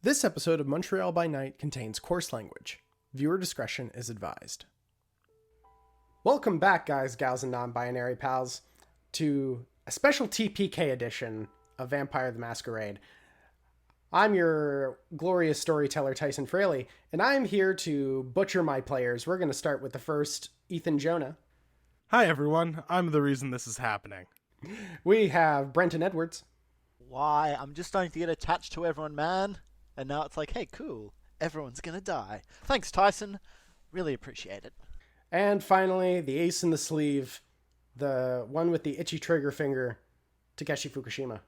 This episode of Montreal by Night contains coarse language. Viewer discretion is advised. Welcome back, guys, gals, and non-binary pals, to a special TPK edition of Vampire the Masquerade. I'm your glorious storyteller, Tyson Fraleigh, and I'm here to butcher my players. We're going to start with the first, Ethan Jonah. Hi, everyone. I'm the reason this is happening. We have Brenten Edwards. Why, I'm just starting to get attached to everyone, man. And now it's like, hey, cool. Everyone's gonna die. Thanks, Tyson. Really appreciate it. And finally, the ace in the sleeve, the one with the itchy trigger finger, Takeshi Fukushima.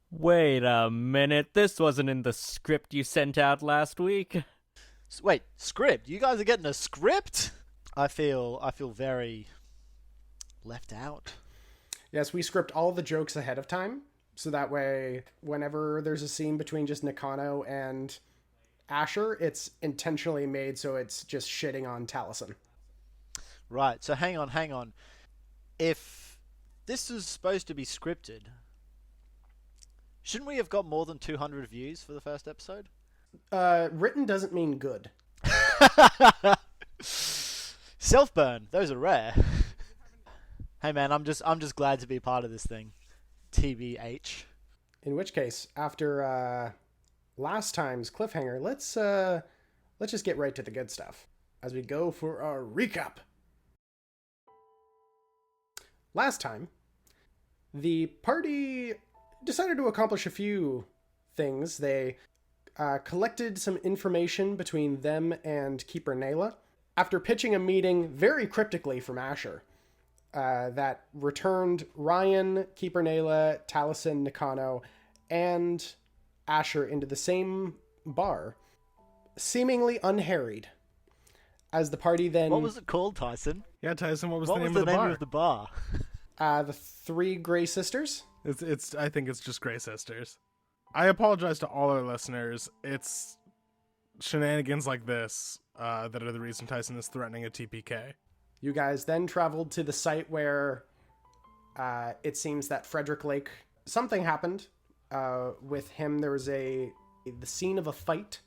Wait a minute, this wasn't in the script you sent out last week. Wait, script? You guys are getting a script? I feel very left out. Yes, we script all the jokes ahead of time, so that way, whenever there's a scene between just Nakano and Asher, it's intentionally made so it's just shitting on Talisen. Right, so hang on. If this is supposed to be scripted, shouldn't we have got more than 200 views for the first episode? Written doesn't mean good. Self-burn, those are rare. Hey man, I'm just glad to be part of this thing. TBH. In which case, after last time's cliffhanger, let's just get right to the good stuff as we go for our recap. Last time, the party decided to accomplish a few things. They collected some information between them and Keeper Nayla after pitching a meeting very cryptically from Asher. That returned Ryan, Keeper Nayla, Talisen, Nakano, and Asher into the same bar, seemingly unharried. As the party then... What was it called, Tyson? Yeah, Tyson, what was What the was name the name of of the bar? The Three Grey Sisters. I think it's just Grey Sisters. I apologize to all our listeners. It's shenanigans like this that are the reason Tyson is threatening a TPK. You guys then traveled to the site where it seems that Frederick Lake, something happened with him. There was the scene of a fight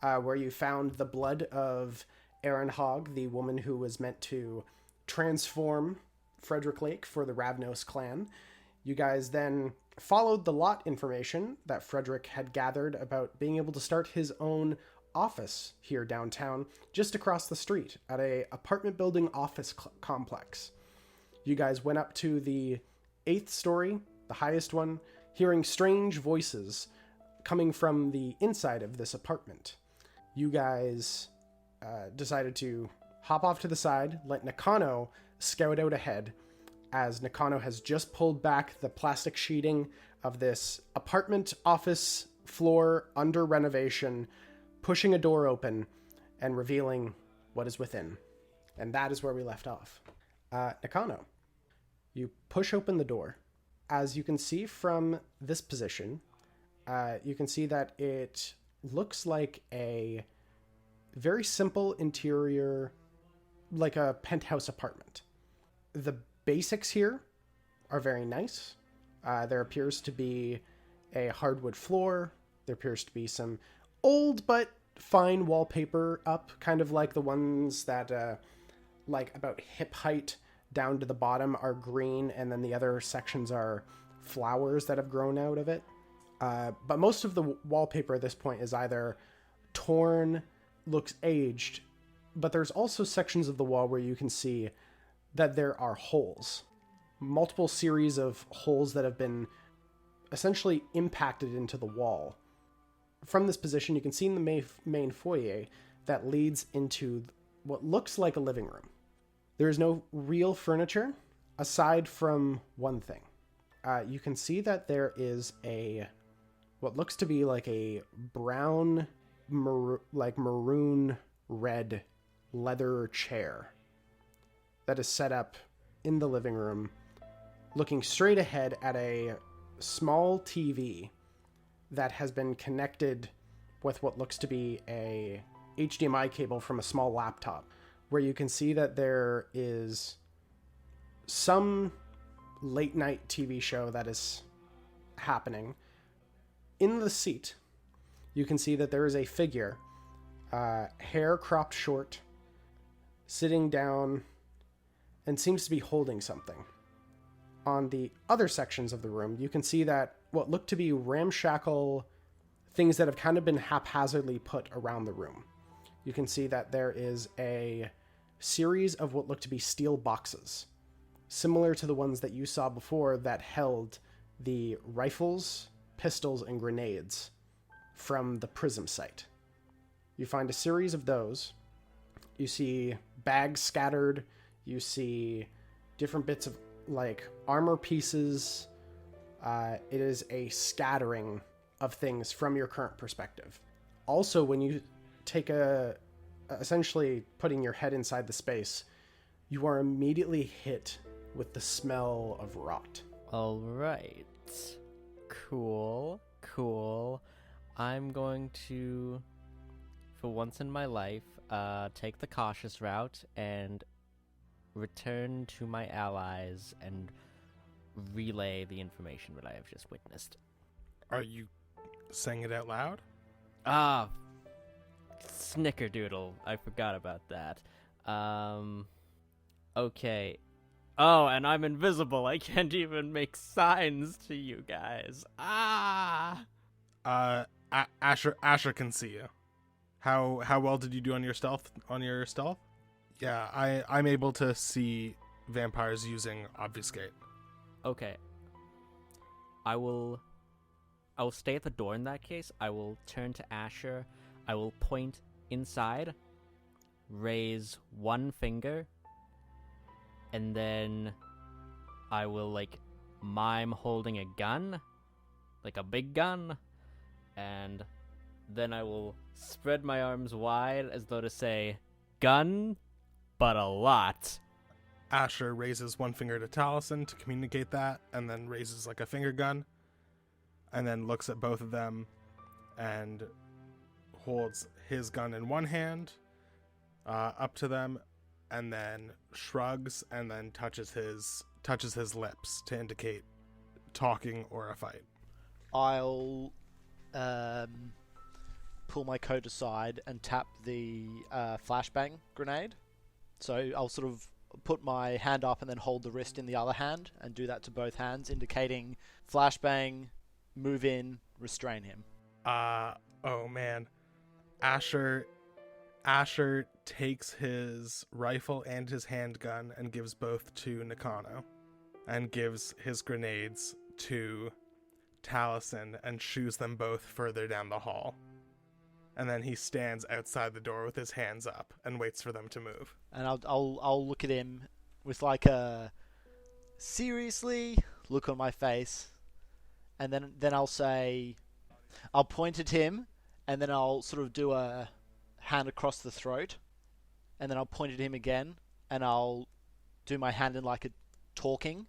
where you found the blood of Erin Hogg, the woman who was meant to transform Frederick Lake for the Ravnos clan. You guys then followed the lot information that Frederick had gathered about being able to start his own office here downtown, just across the street at a apartment building office complex. You guys went up to the 8th story, the highest one, hearing strange voices coming from the inside of this apartment. You guys decided to hop off to the side, let Nakano scout out ahead, as Nakano has just pulled back the plastic sheeting of this apartment office floor under renovation, pushing a door open and revealing what is within. And that is where we left off. Nakano, you push open the door. As you can see from this position, you can see that it looks like a very simple interior, like a penthouse apartment. The basics here are very nice. There appears to be a hardwood floor. There appears to be some old but fine wallpaper up, kind of like the ones that like about hip height down to the bottom are green, and then the other sections are flowers that have grown out of it. But most of the wallpaper at this point is either torn, looks aged, but there's also sections of the wall where you can see that there are holes. Multiple series of holes that have been essentially impacted into the wall. From this position, you can see in the main foyer that leads into what looks like a living room. There is no real furniture, aside from one thing. You can see that there is what looks to be like a brown, maroon red leather chair that is set up in the living room, looking straight ahead at a small TV that has been connected with what looks to be a HDMI cable from a small laptop, where you can see that there is some late night TV show that is happening. In the seat, you can see that there is a figure, hair cropped short, sitting down, and seems to be holding something. On the other sections of the room, you can see that what look to be ramshackle things that have kind of been haphazardly put around the room. You can see that there is a series of what look to be steel boxes, similar to the ones that you saw before that held the rifles, pistols, and grenades from the Prism site. You find a series of those. You see bags scattered. You see different bits of like armor pieces. It is a scattering of things from your current perspective. Also, when you take essentially putting your head inside the space, you are immediately hit with the smell of rot. All right. Cool. I'm going to, for once in my life, take the cautious route and return to my allies and relay the information that I have just witnessed. Are you saying it out loud? Ah, snickerdoodle. I forgot about that. Okay. Oh, and I'm invisible. I can't even make signs to you guys. Ah! Asher can see you. How well did you do on your stealth? Yeah, I'm able to see vampires using obfuscate. Okay. I will stay at the door in that case. I will turn to Asher. I will point inside, raise one finger, and then I will, mime holding a gun, like a big gun, and then I will spread my arms wide as though to say, gun, but a lot. Asher raises one finger to Talisen to communicate that, and then raises like a finger gun, and then looks at both of them and holds his gun in one hand up to them, and then shrugs and then touches his lips to indicate talking or a fight. I'll pull my coat aside and tap the flashbang grenade. So I'll sort of put my hand up and then hold the wrist in the other hand and do that to both hands, indicating flashbang, move in, restrain him. Oh man. Asher takes his rifle and his handgun and gives both to Nakano, and gives his grenades to Talisen and shoos them both further down the hall. And then he stands outside the door with his hands up and waits for them to move. And I'll look at him with like a seriously look on my face, and then I'll say, I'll point at him, and then I'll sort of do a hand across the throat, and then I'll point at him again, and I'll do my hand in like a talking,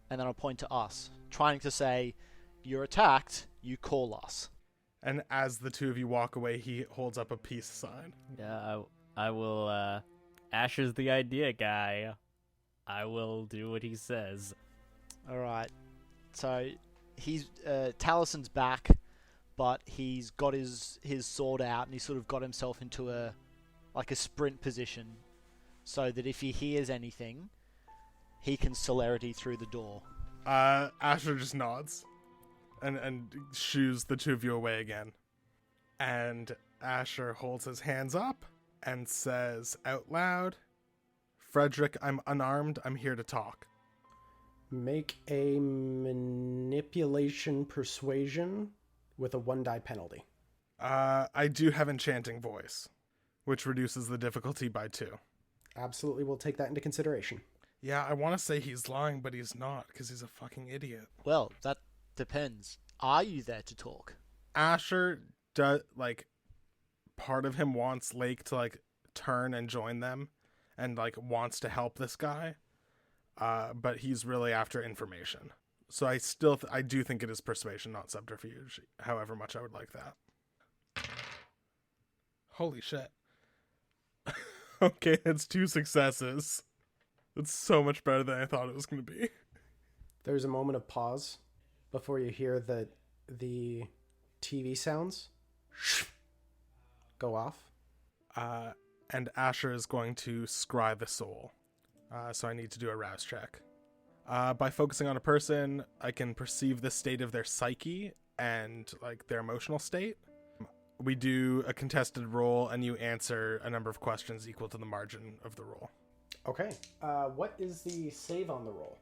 and then I'll point to us, trying to say, you're attacked, you call us. And as the two of you walk away, he holds up a peace sign. Yeah, I will, Asher's the idea guy. I will do what he says. Alright, so he's, Talisen's back, but he's got his sword out, and he's sort of got himself into a sprint position, so that if he hears anything, he can celerity through the door. Asher just nods and shoos the two of you away again. And Asher holds his hands up and says out loud, Frederick, I'm unarmed. I'm here to talk. Make a manipulation persuasion with a 1-die penalty. I do have enchanting voice, which reduces the difficulty by 2. Absolutely, we'll take that into consideration. Yeah, I want to say he's lying, but he's not, because he's a fucking idiot. Well, that depends. Are you there to talk? Asher does, part of him wants Lake to, turn and join them, and, wants to help this guy, but he's really after information. So I do think it is persuasion, not subterfuge, however much I would like that. Holy shit. Okay, it's 2 successes. It's so much better than I thought it was going to be. There's a moment of pause before you hear the TV sounds go off. And Asher is going to scry the soul. So I need to do a rouse check. By focusing on a person, I can perceive the state of their psyche and like their emotional state. We do a contested roll, and you answer a number of questions equal to the margin of the roll. Okay. What is the save on the roll?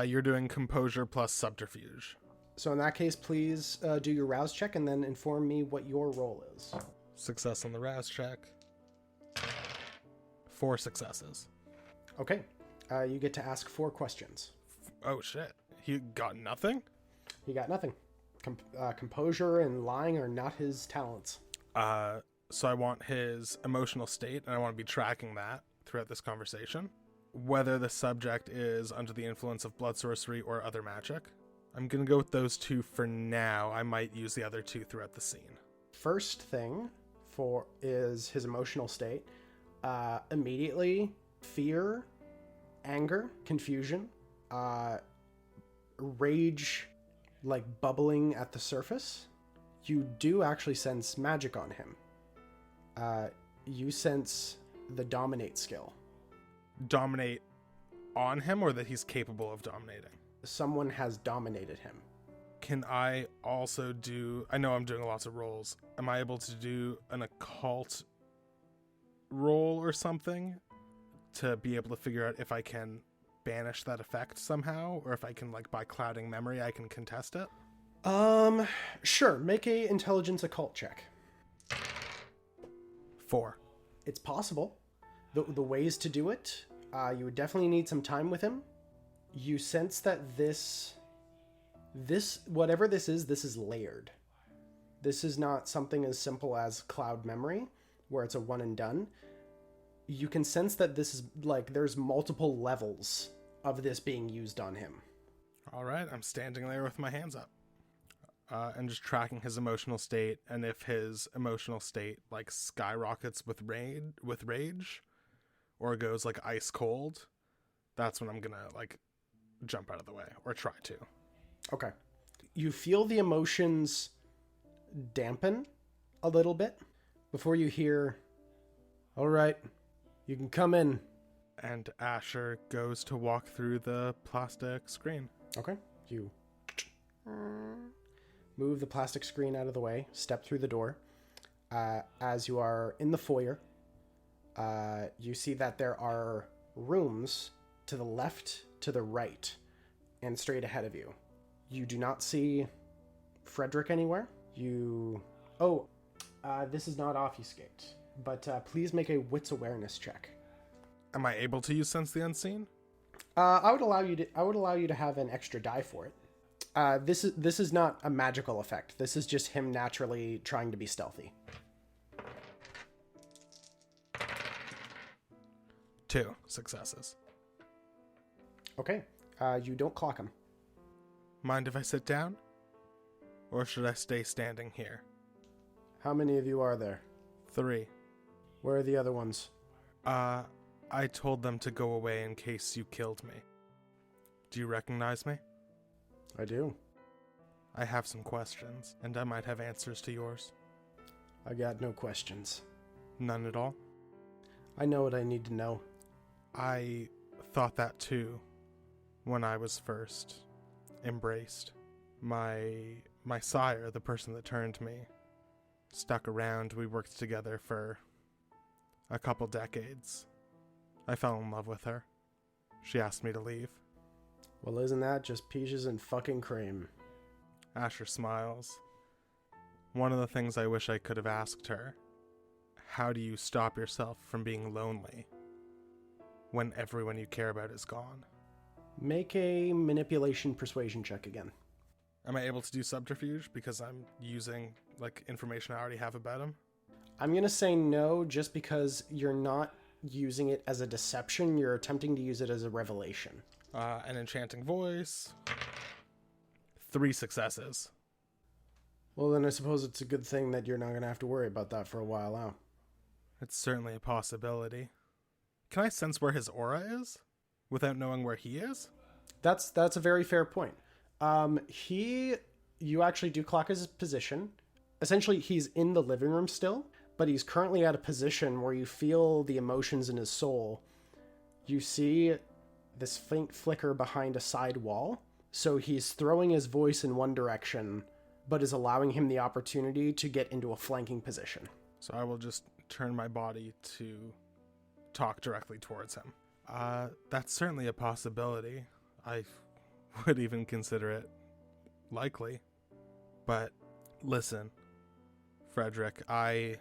You're doing composure plus subterfuge. So in that case, please do your rouse check and then inform me what your roll is. Success on the rouse check. 4 successes. Okay. You get to ask 4 questions. Oh shit. He got nothing? He got nothing. Composure and lying are not his talents. So I want his emotional state, and I want to be tracking that throughout this conversation. Whether the subject is under the influence of blood sorcery or other magic. I'm going to go with those 2 for now. I might use the other 2 throughout the scene. First thing is his emotional state. Immediately, fear, anger, confusion, rage, like bubbling at the surface. You do actually sense magic on him. You sense the dominate skill. Dominate on him, or that he's capable of dominating? Someone has dominated him. Can I also do... I know I'm doing lots of rolls. Am I able to do an occult roll or something to be able to figure out if I can banish that effect somehow, or if I can, like, by clouding memory, I can contest it? Sure. Make a intelligence occult check. 4. It's possible. The ways to do it, you would definitely need some time with him. You sense that this whatever this is layered. This is not something as simple as cloud memory, where it's a one and done. You can sense that this is like there's multiple levels of this being used on him. All right, I'm standing there with my hands up. And just tracking his emotional state, and if his emotional state like skyrockets with rage, or goes like ice cold, that's when I'm gonna like jump out of the way, or try to. Okay. You feel the emotions dampen a little bit before you hear, "All right, you can come in." And Asher goes to walk through the plastic screen. Okay. You move the plastic screen out of the way, step through the door. As you are in the foyer, you see that there are rooms to the left, to the right, and straight ahead of you. You do not see Frederick anywhere. This is not obfuscate, but please make a wits awareness check. Am I able to use Sense the Unseen? I would allow you to have an extra die for it. This is not a magical effect. This is just him naturally trying to be stealthy. 2 successes. Okay. You don't clock him. Mind if I sit down? Or should I stay standing here? How many of you are there? 3. Where are the other ones? I told them to go away in case you killed me. Do you recognize me? I do. I have some questions, and I might have answers to yours. I got no questions. None at all? I know what I need to know. I thought that too, when I was first embraced. My sire, the person that turned me, stuck around. We worked together for a couple decades. I fell in love with her. She asked me to leave. Well, isn't that just peaches and fucking cream? Asher smiles. One of the things I wish I could have asked her, how do you stop yourself from being lonely when everyone you care about is gone? Make a manipulation persuasion check again. Am I able to do subterfuge because I'm using like information I already have about him? I'm going to say no just because you're not using it as a deception. You're attempting to use it as a revelation. An enchanting voice. 3 successes. Well, then I suppose it's a good thing that you're not going to have to worry about that for a while now. It's certainly a possibility. Can I sense where his aura is without knowing where he is? That's a very fair point. You actually do clock his position. essentially he's in the living room still, but he's currently at a position where you feel the emotions in his soul. You see this faint flicker behind a side wall, so he's throwing his voice in one direction, but is allowing him the opportunity to get into a flanking position. So I will just turn my body to talk directly towards him. That's certainly a possibility. I would even consider it likely. But listen, Frederick, I'm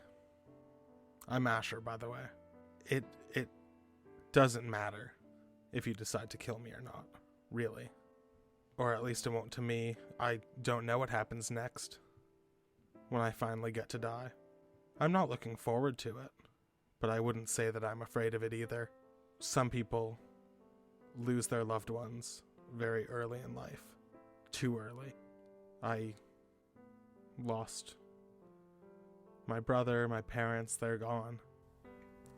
Asher, by the way. It doesn't matter if you decide to kill me or not, really. Or at least it won't to me. I don't know what happens next when I finally get to die. I'm not looking forward to it, but I wouldn't say that I'm afraid of it either. Some people lose their loved ones very early in life. Too early. I lost my brother, my parents, they're gone.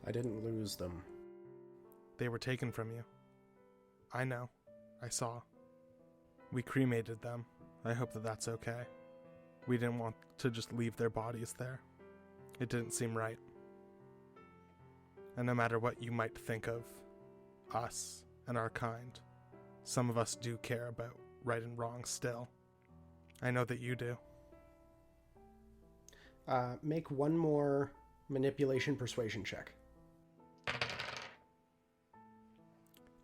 I didn't lose them. They were taken from you. I know. I saw. We cremated them. I hope that that's okay. We didn't want to just leave their bodies there. It didn't seem right. And no matter what you might think of us and our kind, some of us do care about right and wrong still. I know that you do. Make one more manipulation persuasion check.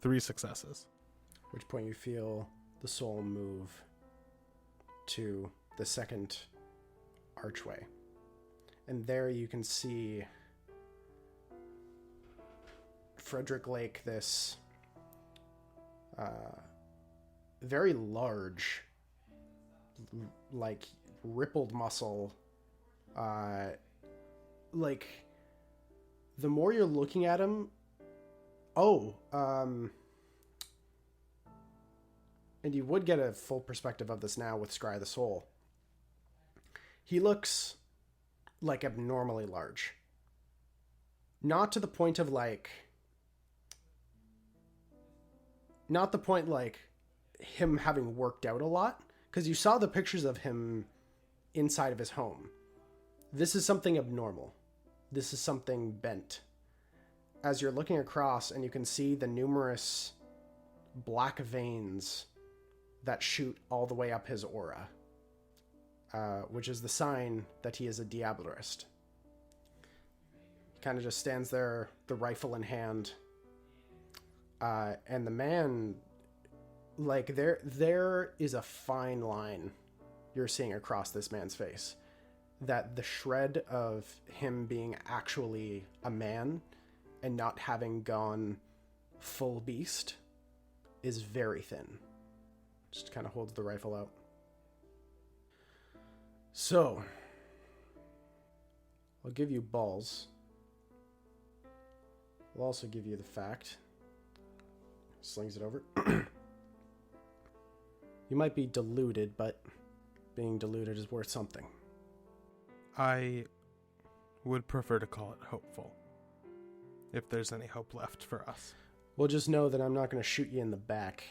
3 successes. At which point you feel the soul move to the second archway. And there you can see Frederick Lake, this very large, like rippled muscle. Like the more you're looking at him, and you would get a full perspective of this now with Scry the Soul. He looks like abnormally large. Not to the point of not the point like him having worked out a lot, because you saw the pictures of him inside of his home. This is something abnormal. This is something bent. As you're looking across and you can see the numerous black veins that shoot all the way up his aura, which is the sign that he is a Diablerist. He kind of just stands there, the rifle in hand, and the man, like, there is a fine line you're seeing across this man's face, that the shred of him being actually a man and not having gone full beast is very thin. Just kind of holds the rifle out. So, I'll give you balls. I'll also give you the fact. Slings it over. You might be deluded, but being deluded is worth something. I would prefer to call it hopeful, if there's any hope left for us. Well, just know that I'm not going to shoot you in the back.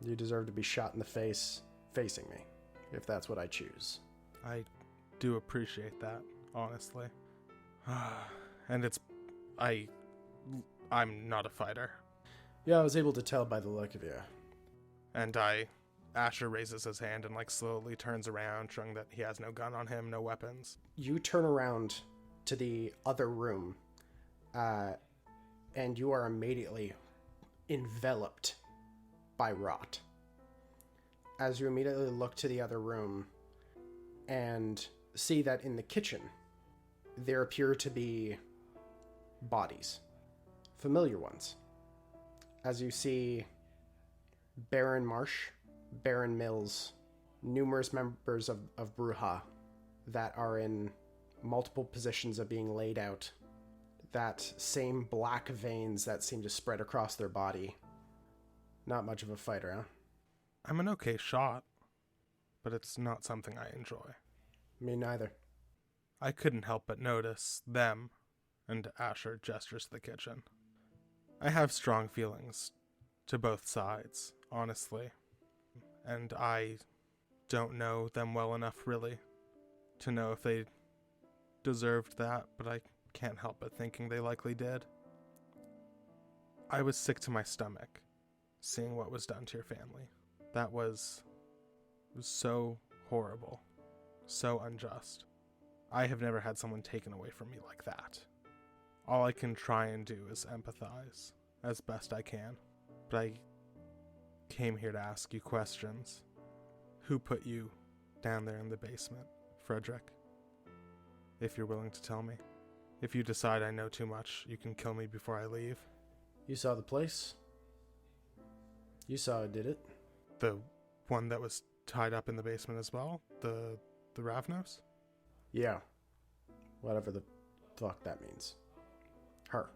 You deserve to be shot in the face, facing me, if that's what I choose. I do appreciate that, honestly. And I'm not a fighter. Yeah, I was able to tell by the look of you. And Asher raises his hand and slowly turns around, showing that he has no gun on him, no weapons. You turn around to the other room, and you are immediately enveloped by rot. As you immediately look to the other room and see that in the kitchen there appear to be bodies, familiar ones. As you see Baron Marsh, Baron Mills, numerous members of Bruja that are in multiple positions of being laid out, that same black veins that seem to spread across their body. Not much of a fighter, huh? I'm an okay shot, but it's not something I enjoy. Me neither. I couldn't help but notice them, and Asher gestures to the kitchen. I have strong feelings to both sides, honestly, and I don't know them well enough, really, to know if they deserved that, but I can't help but thinking they likely did. I was sick to my stomach seeing what was done to your family. That was so horrible, so unjust. I have never had someone taken away from me like that. All I can try and do is empathize as best I can, but I came here to ask you questions. Who put you down there in the basement, Frederick? If you're willing to tell me. If you decide I know too much, you can kill me before I leave. You saw the place? You saw who did it? The one that was tied up in the basement as well? The Ravnos? Yeah. Whatever the fuck that means. Her.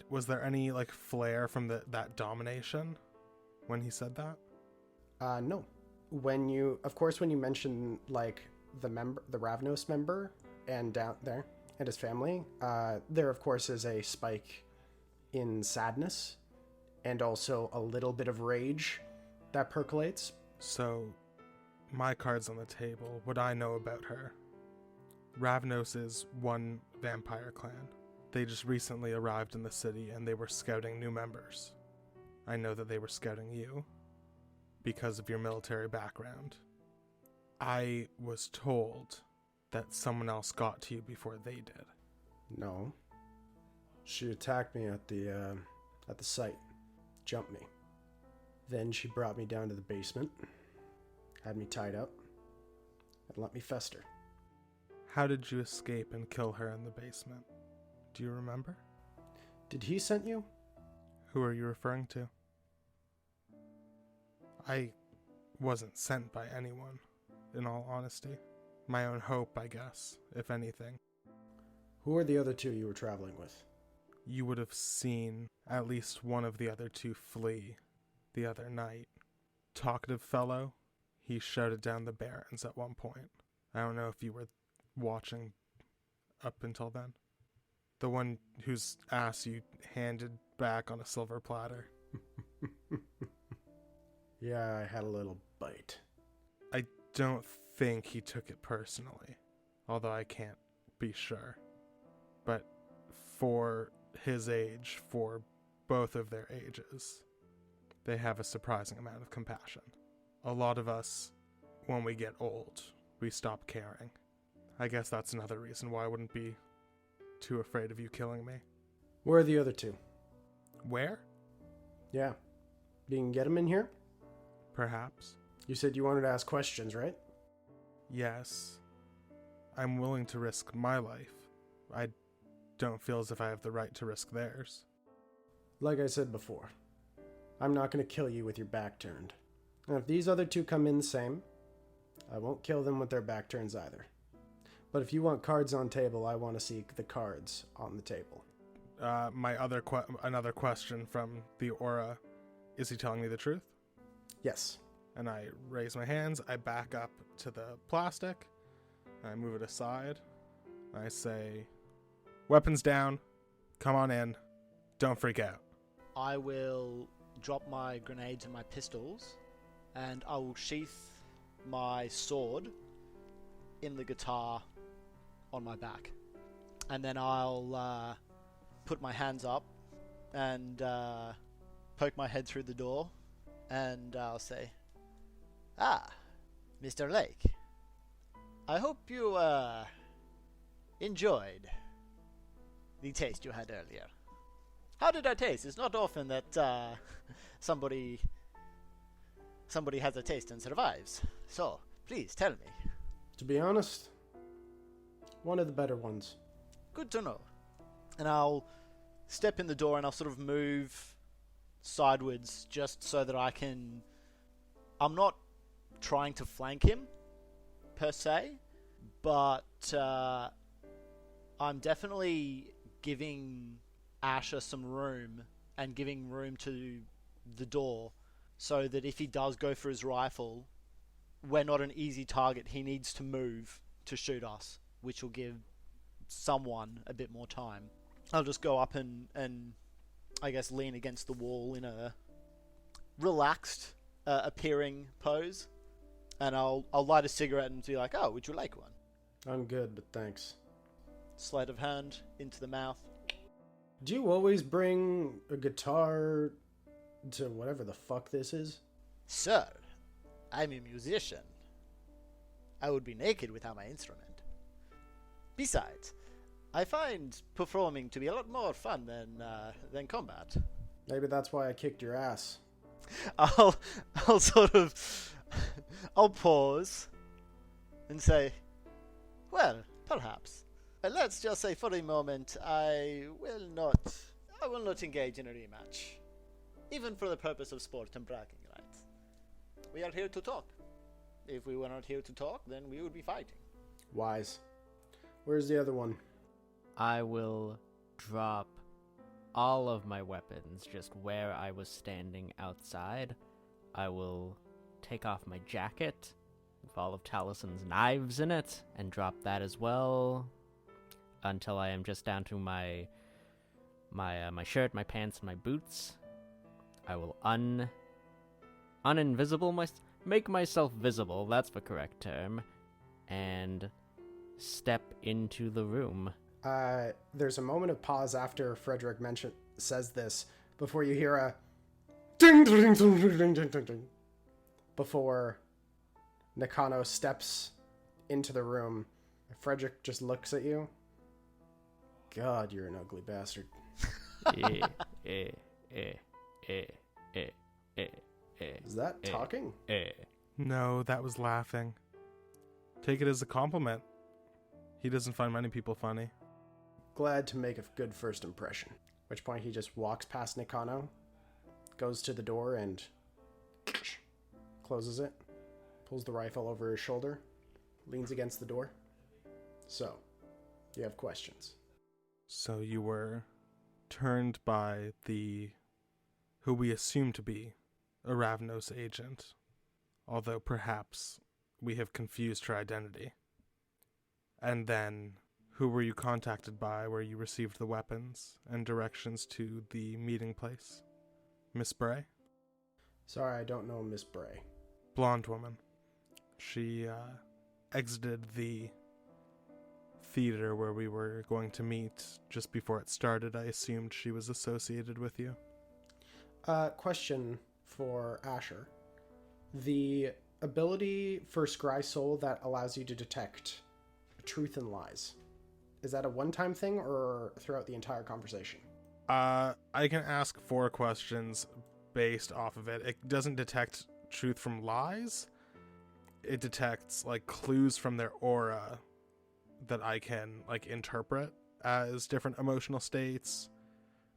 Was there any, flair from that domination when he said that? No. When you mention, the Ravnos member and down there and his family, there, of course, is a spike in sadness and also a little bit of rage that percolates. So, my card's on the table. What I know about her. Ravnos is one vampire clan. They just recently arrived in the city and they were scouting new members. I know that they were scouting you because of your military background. I was told that someone else got to you before they did. No. She attacked me at the site. Jumped me. Then she brought me down to the basement, had me tied up, and let me fester. How did you escape and kill her in the basement? Do you remember? Did he send you? Who are you referring to? I wasn't sent by anyone, in all honesty. My own hope, I guess, if anything. Who are the other two you were traveling with? You would have seen at least one of the other two flee the other night. Talkative fellow, he shouted down the Barrens at one point. I don't know if you were watching up until then. The one whose ass you handed back on a silver platter. Yeah, I had a little bite. I don't think he took it personally, although I can't be sure. But for his age, for both of their ages, they have a surprising amount of compassion. A lot of us, when we get old, we stop caring. I guess that's another reason why I wouldn't be too afraid of you killing me. Where are the other two? Where? Yeah. You can get them in here? Perhaps. You said you wanted to ask questions, right? Yes. I'm willing to risk my life. I don't feel as if I have the right to risk theirs. Like I said before, I'm not going to kill you with your back turned. And if these other two come in the same, I won't kill them with their back turns either. But if you want cards on table, I want to see the cards on the table. Another question from the aura. Is he telling me the truth? Yes. And I raise my hands, I back up to the plastic, I move it aside, I say, weapons down, come on in, don't freak out. I will drop my grenades and my pistols, and I will sheath my sword in the guitar on my back. And then I'll put my hands up and poke my head through the door, and I'll say, "Ah, Mr. Lake, I hope you enjoyed the taste you had earlier. How did I taste? It's not often that somebody has a taste and survives. So, please tell me." To be honest, one of the better ones. Good to know. And I'll step in the door and I'll sort of move sideways just so that I'm not trying to flank him, per se, but I'm definitely giving Asher some room and giving room to the door so that if he does go for his rifle, we're not an easy target. He needs to move to shoot us, which will give someone a bit more time. I'll just go up and I guess lean against the wall in a relaxed appearing pose, and I'll light a cigarette and be like, "Oh, would you like one?" I'm good, but thanks. Sleight of hand into the mouth. Do you always bring a guitar to whatever the fuck this is? Sir, I'm a musician. I would be naked without my instrument. Besides, I find performing to be a lot more fun than combat. Maybe that's why I kicked your ass. I'll I'll pause and say, well, perhaps. Let's just say for a moment, I will not engage in a rematch. Even for the purpose of sport and bragging rights. We are here to talk. If we were not here to talk, then we would be fighting. Wise. Where's the other one? I will drop all of my weapons just where I was standing outside. I will take off my jacket with all of Talisen's knives in it and drop that as well until I am just down to my shirt, my pants, and my boots. I will make myself visible, that's the correct term, and step into the room. There's a moment of pause after Frederick says this before you hear a ding ding ding ding ding ding ding ding before Nakano steps into the room. Frederick just looks at you. God, you're an ugly bastard. Is that talking? No, that was laughing. Take it as a compliment. He doesn't find many people funny. Glad to make a good first impression. At which point he just walks past Nakano, goes to the door and closes it, pulls the rifle over his shoulder, leans against the door. So, you have questions. So you were turned by who we assume to be a Ravnos agent, although perhaps we have confused her identity. And then, who were you contacted by where you received the weapons and directions to the meeting place? Miss Bray? Sorry, I don't know Miss Bray. Blonde woman. She exited the theater where we were going to meet just before it started. I assumed she was associated with you. Question for Asher. The ability for Scry Soul that allows you to detect truth and lies, is that a one-time thing or throughout the entire conversation? I can ask 4 questions based off of it. It doesn't detect truth from lies. It detects like clues from their aura that I can like interpret as different emotional states,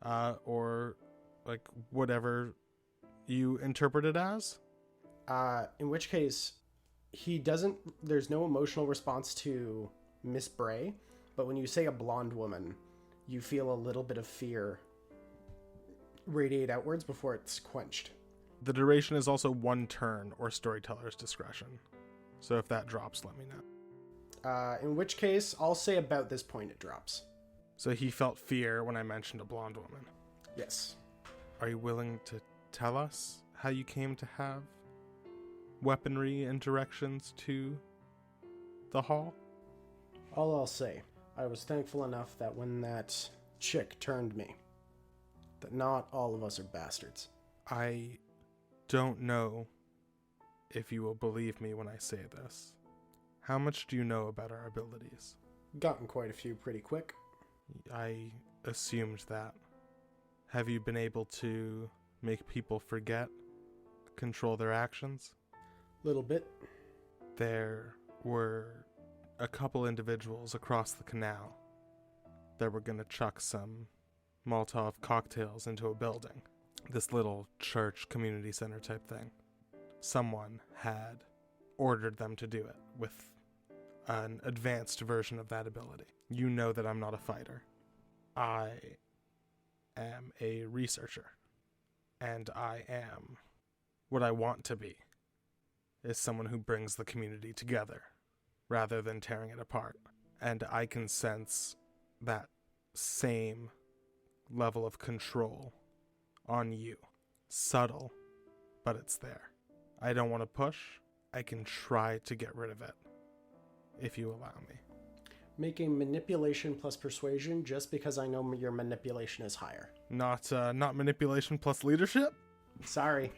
or like whatever you interpret it as. In which case, there's no emotional response to Miss Bray, but when you say a blonde woman, you feel a little bit of fear radiate outwards before it's quenched. The duration is also 1 turn or storyteller's discretion. So if that drops, let me know. In which case, I'll say about this point it drops. So he felt fear when I mentioned a blonde woman. Yes. Are you willing to tell us how you came to have weaponry and directions to the hall? All I'll say, I was thankful enough that when that chick turned me, that not all of us are bastards. I don't know if you will believe me when I say this. How much do you know about our abilities? Gotten quite a few pretty quick. I assumed that. Have you been able to make people forget, control their actions? Little bit. There were a couple individuals across the canal that were going to chuck some Molotov cocktails into a building. This little church community center type thing. Someone had ordered them to do it with an advanced version of that ability. You know that I'm not a fighter. I am a researcher. And I am what I want to be, is someone who brings the community together rather than tearing it apart. And I can sense that same level of control on you. Subtle, but it's there. I don't want to push. I can try to get rid of it, if you allow me. Make a manipulation plus persuasion just because I know your manipulation is higher. Not manipulation plus leadership? Sorry.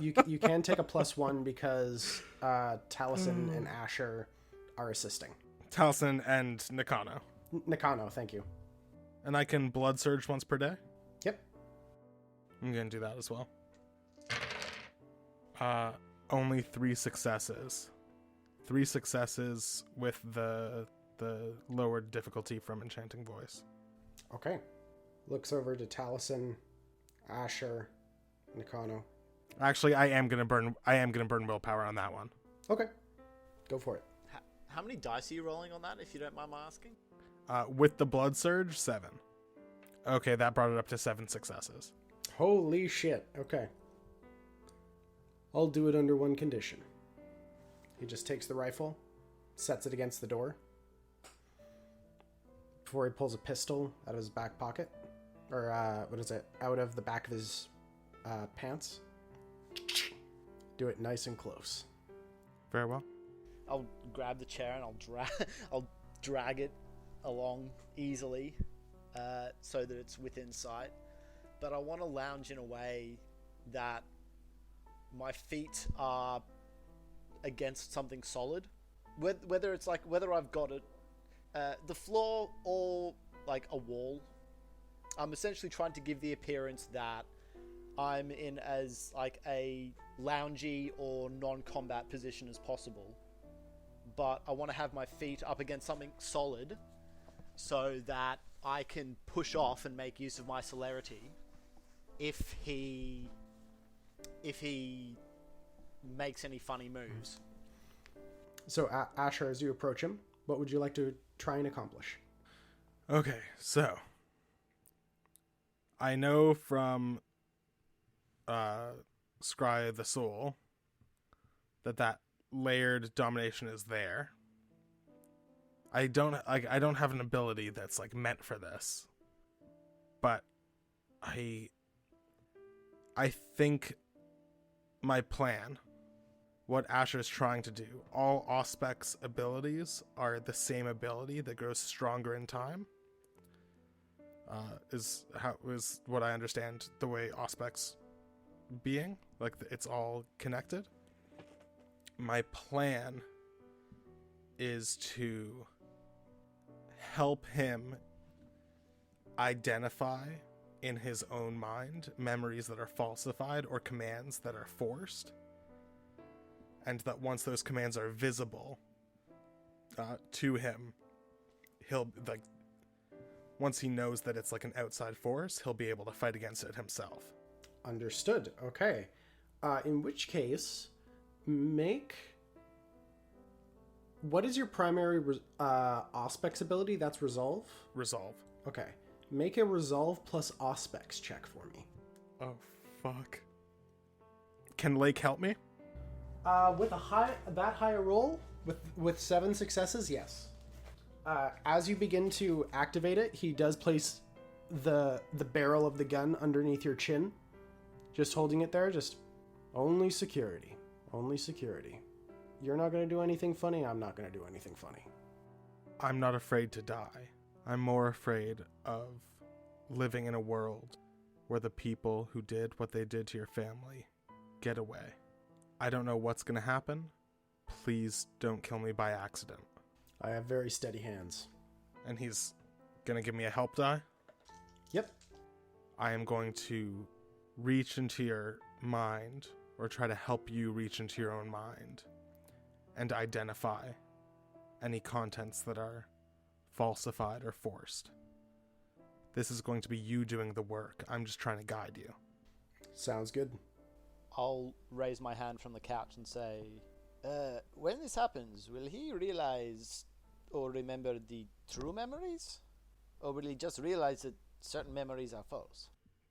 You can take a +1 because Talisen and Asher are assisting. Talisen and Nakano. Nakano, thank you. And I can blood surge once per day? Yep. I'm going to do that as well. Only 3 successes. 3 successes with the lowered difficulty from Enchanting Voice. Okay. Looks over to Talisen, Asher, Nakano. Actually, I am gonna burn willpower on that one. Okay. Go for it. How many dice are you rolling on that, if you don't mind my asking? With the blood surge, 7. Okay, that brought it up to 7 successes. Holy shit. Okay. I'll do it under one condition. He just takes the rifle, sets it against the door. Before he pulls a pistol out of his back pocket. Or, out of the back of his pants. Do it nice and close. Very well. I'll grab the chair and I'll drag it along easily, so that it's within sight. But I want to lounge in a way that my feet are against something solid, whether it's like whether I've got it, the floor or like a wall. I'm essentially trying to give the appearance that I'm in as like a loungy or non-combat position as possible, but I want to have my feet up against something solid so that I can push off and make use of my celerity if he makes any funny moves. So, Asher, as you approach him, what would you like to try and accomplish? Okay, so I know from Scry the Soul that layered domination is there. I don't have an ability that's like meant for this, but I think my plan, what Asher's trying to do, all Auspex abilities are the same ability that grows stronger in time. Is what I understand the way Auspex being, like it's all connected. My plan is to help him identify in his own mind memories that are falsified or commands that are forced, and that once those commands are visible to him, he'll like, once he knows that it's like an outside force, he'll be able to fight against it himself. Understood. Okay. In which case, what is your primary Auspex ability? That's Resolve? Resolve. Okay. Make a Resolve plus Auspex check for me. Oh, fuck. Can Lake help me? With that high a roll, with 7 successes, yes. As you begin to activate it, he does place the barrel of the gun underneath your chin. Just holding it there, just only security. Only security. You're not going to do anything funny, I'm not going to do anything funny. I'm not afraid to die. I'm more afraid of living in a world where the people who did what they did to your family get away. I don't know what's going to happen. Please don't kill me by accident. I have very steady hands. And he's going to give me a help die? Yep. I am going to reach into your mind, or try to help you reach into your own mind, and identify any contents that are falsified or forced. This is going to be you doing the work. I'm just trying to guide you. Sounds good. I'll raise my hand from the couch and say, when this happens, will he realize or remember the true memories? Or will he just realize that certain memories are false?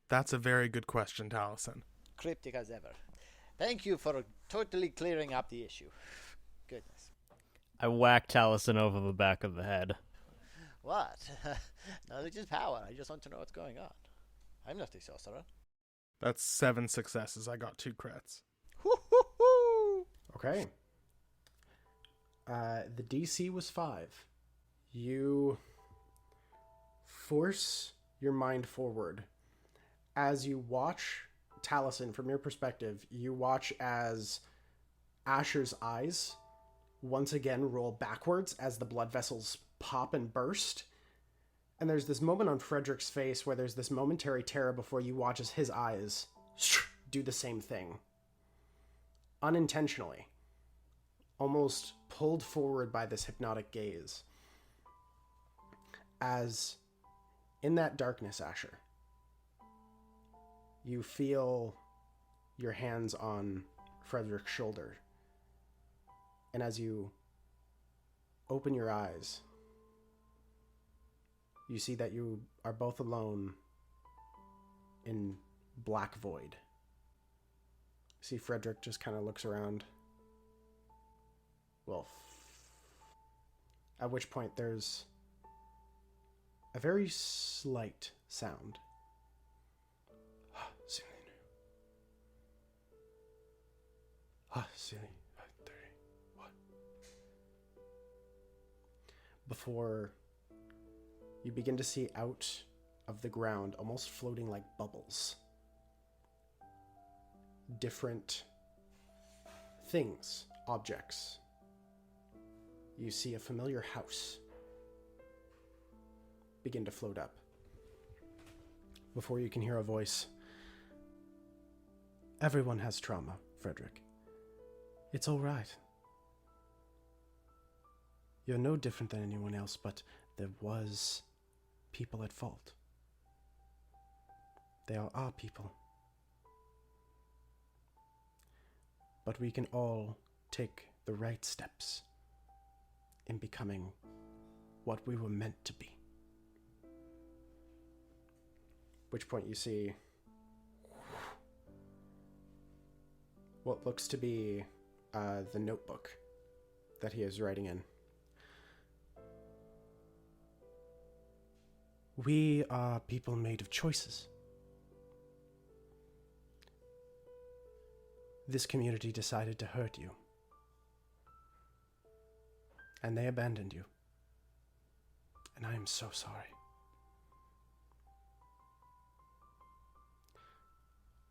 That's a very good question, Talisen. Cryptic as ever. Thank you for totally clearing up the issue. Goodness. I whack Talisen over the back of the head. What? Knowledge is power. I just want to know what's going on. I'm not a sorcerer. That's 7 successes. I got 2 crits. Hoo-hoo-hoo! Okay. The DC was 5. You force your mind forward. As you watch Talisen, from your perspective, you watch as Asher's eyes once again roll backwards as the blood vessels pop and burst. And there's this moment on Frederick's face where there's this momentary terror before you watch as his eyes do the same thing. Unintentionally. Almost pulled forward by this hypnotic gaze. As in that darkness, Asher, you feel your hands on Frederick's shoulder. And as you open your eyes, you see that you are both alone in black void. See, Frederick just kind of looks around. Well, at which point there's a very slight sound. Before you begin to see out of the ground, almost floating like bubbles, different things, objects. You see a familiar house begin to float up. Before you can hear a voice. Everyone has trauma, Frederick. It's all right. You're no different than anyone else, but there was people at fault. They are our people. But we can all take the right steps in becoming what we were meant to be. Which point you see what looks to be the notebook that he is writing in. We are people made of choices. This community decided to hurt you. And they abandoned you. And I am so sorry.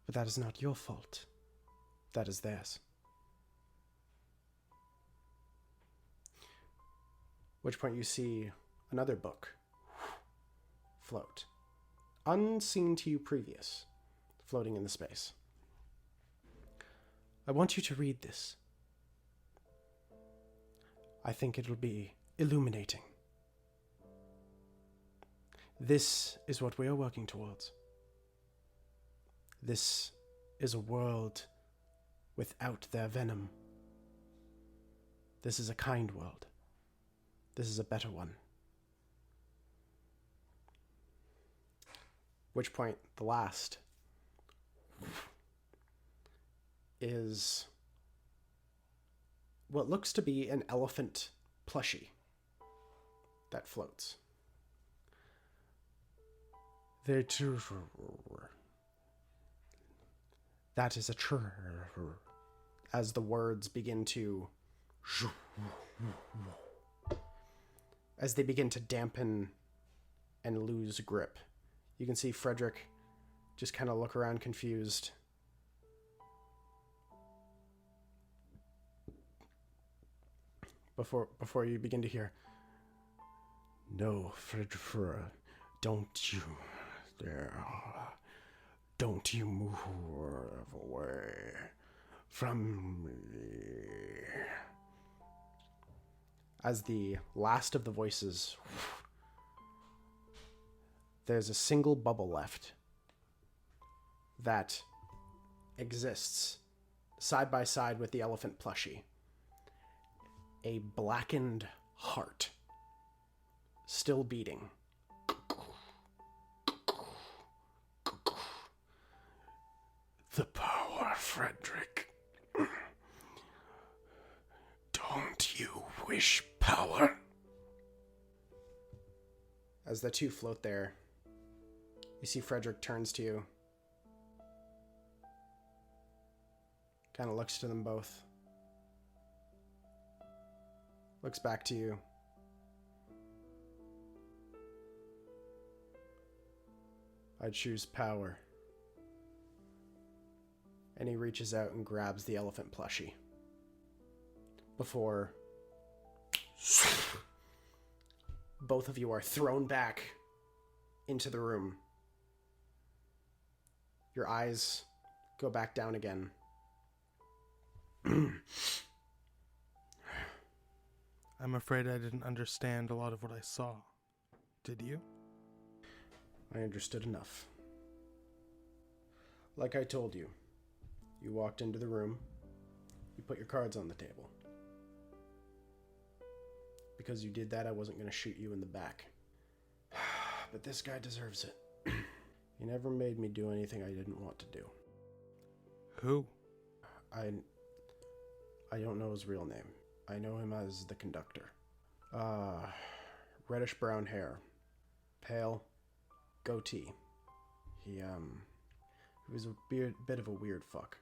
But that is not your fault. That is theirs. Which point you see another book float, unseen to you previous, floating in the space. I want you to read this. I think it'll be illuminating. This is what we are working towards. This is a world without their venom. This is a kind world. This is a better one. Which point, the last, is what looks to be an elephant plushie that floats. That is a true. As the words begin to, as they begin to dampen and lose grip, you can see Frederick just kind of look around confused. Before you begin to hear, no, Frederick, don't you dare. Don't you move away from me. As the last of the voices, there's a single bubble left that exists side by side with the elephant plushie. A blackened heart, still beating. The power, Frederick. Don't you wish power? As the two float there, you see Frederick turns to you. Kind of looks to them both. Looks back to you. I choose power. And he reaches out and grabs the elephant plushie. Before both of you are thrown back into the room. Your eyes go back down again. I'm afraid I didn't understand a lot of what I saw. Did you? I understood enough. Like I told you, you walked into the room, you put your cards on the table. Because you did that, I wasn't going to shoot you in the back. But this guy deserves it. He never made me do anything I didn't want to do. Who? I don't know his real name. I know him as the conductor. Reddish brown hair. Pale. Goatee. He was a bit of a weird fuck.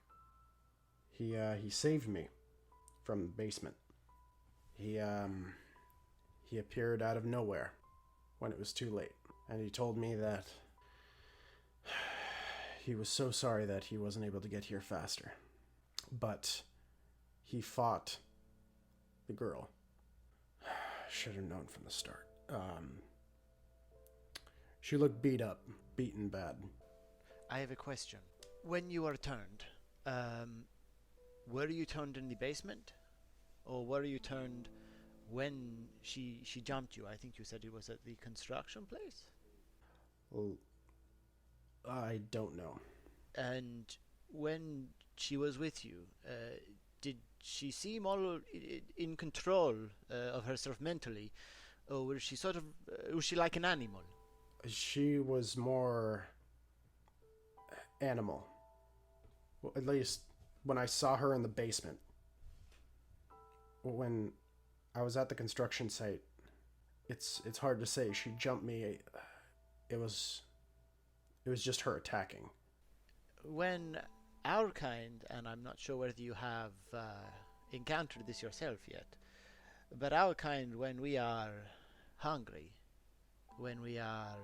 He saved me from the basement. He appeared out of nowhere when it was too late. And he told me that he was so sorry that he wasn't able to get here faster. But he fought the girl. Should have known from the start. She looked beat up, beaten bad. I have a question. When you were turned, were you turned in the basement? Or were you turned when she jumped you? I think you said it was at the construction place? Well, I don't know. And when she was with you, did she seem all in control of herself mentally? Or was she was she like an animal? She was more animal. Well, at least when I saw her in the basement. When I was at the construction site, it's hard to say. She jumped me. It was just her attacking. When our kind, and I'm not sure whether you have encountered this yourself yet, but our kind, when we are hungry, when we are,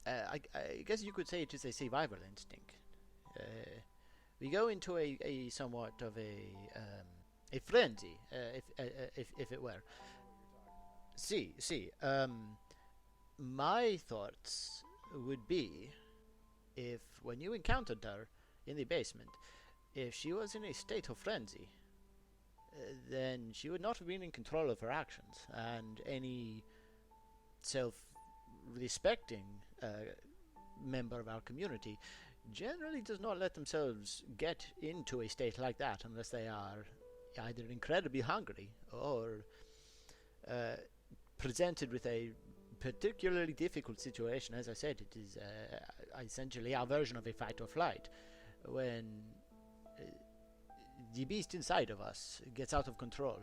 I guess you could say it is a survival instinct. We go into a somewhat of a frenzy, if it were. My thoughts would be, if when you encountered her in the basement, if she was in a state of frenzy, then she would not have been in control of her actions, and any self-respecting member of our community generally does not let themselves get into a state like that unless they are either incredibly hungry or presented with a particularly difficult situation. As I said, it is essentially our version of a fight or flight, when the beast inside of us gets out of control.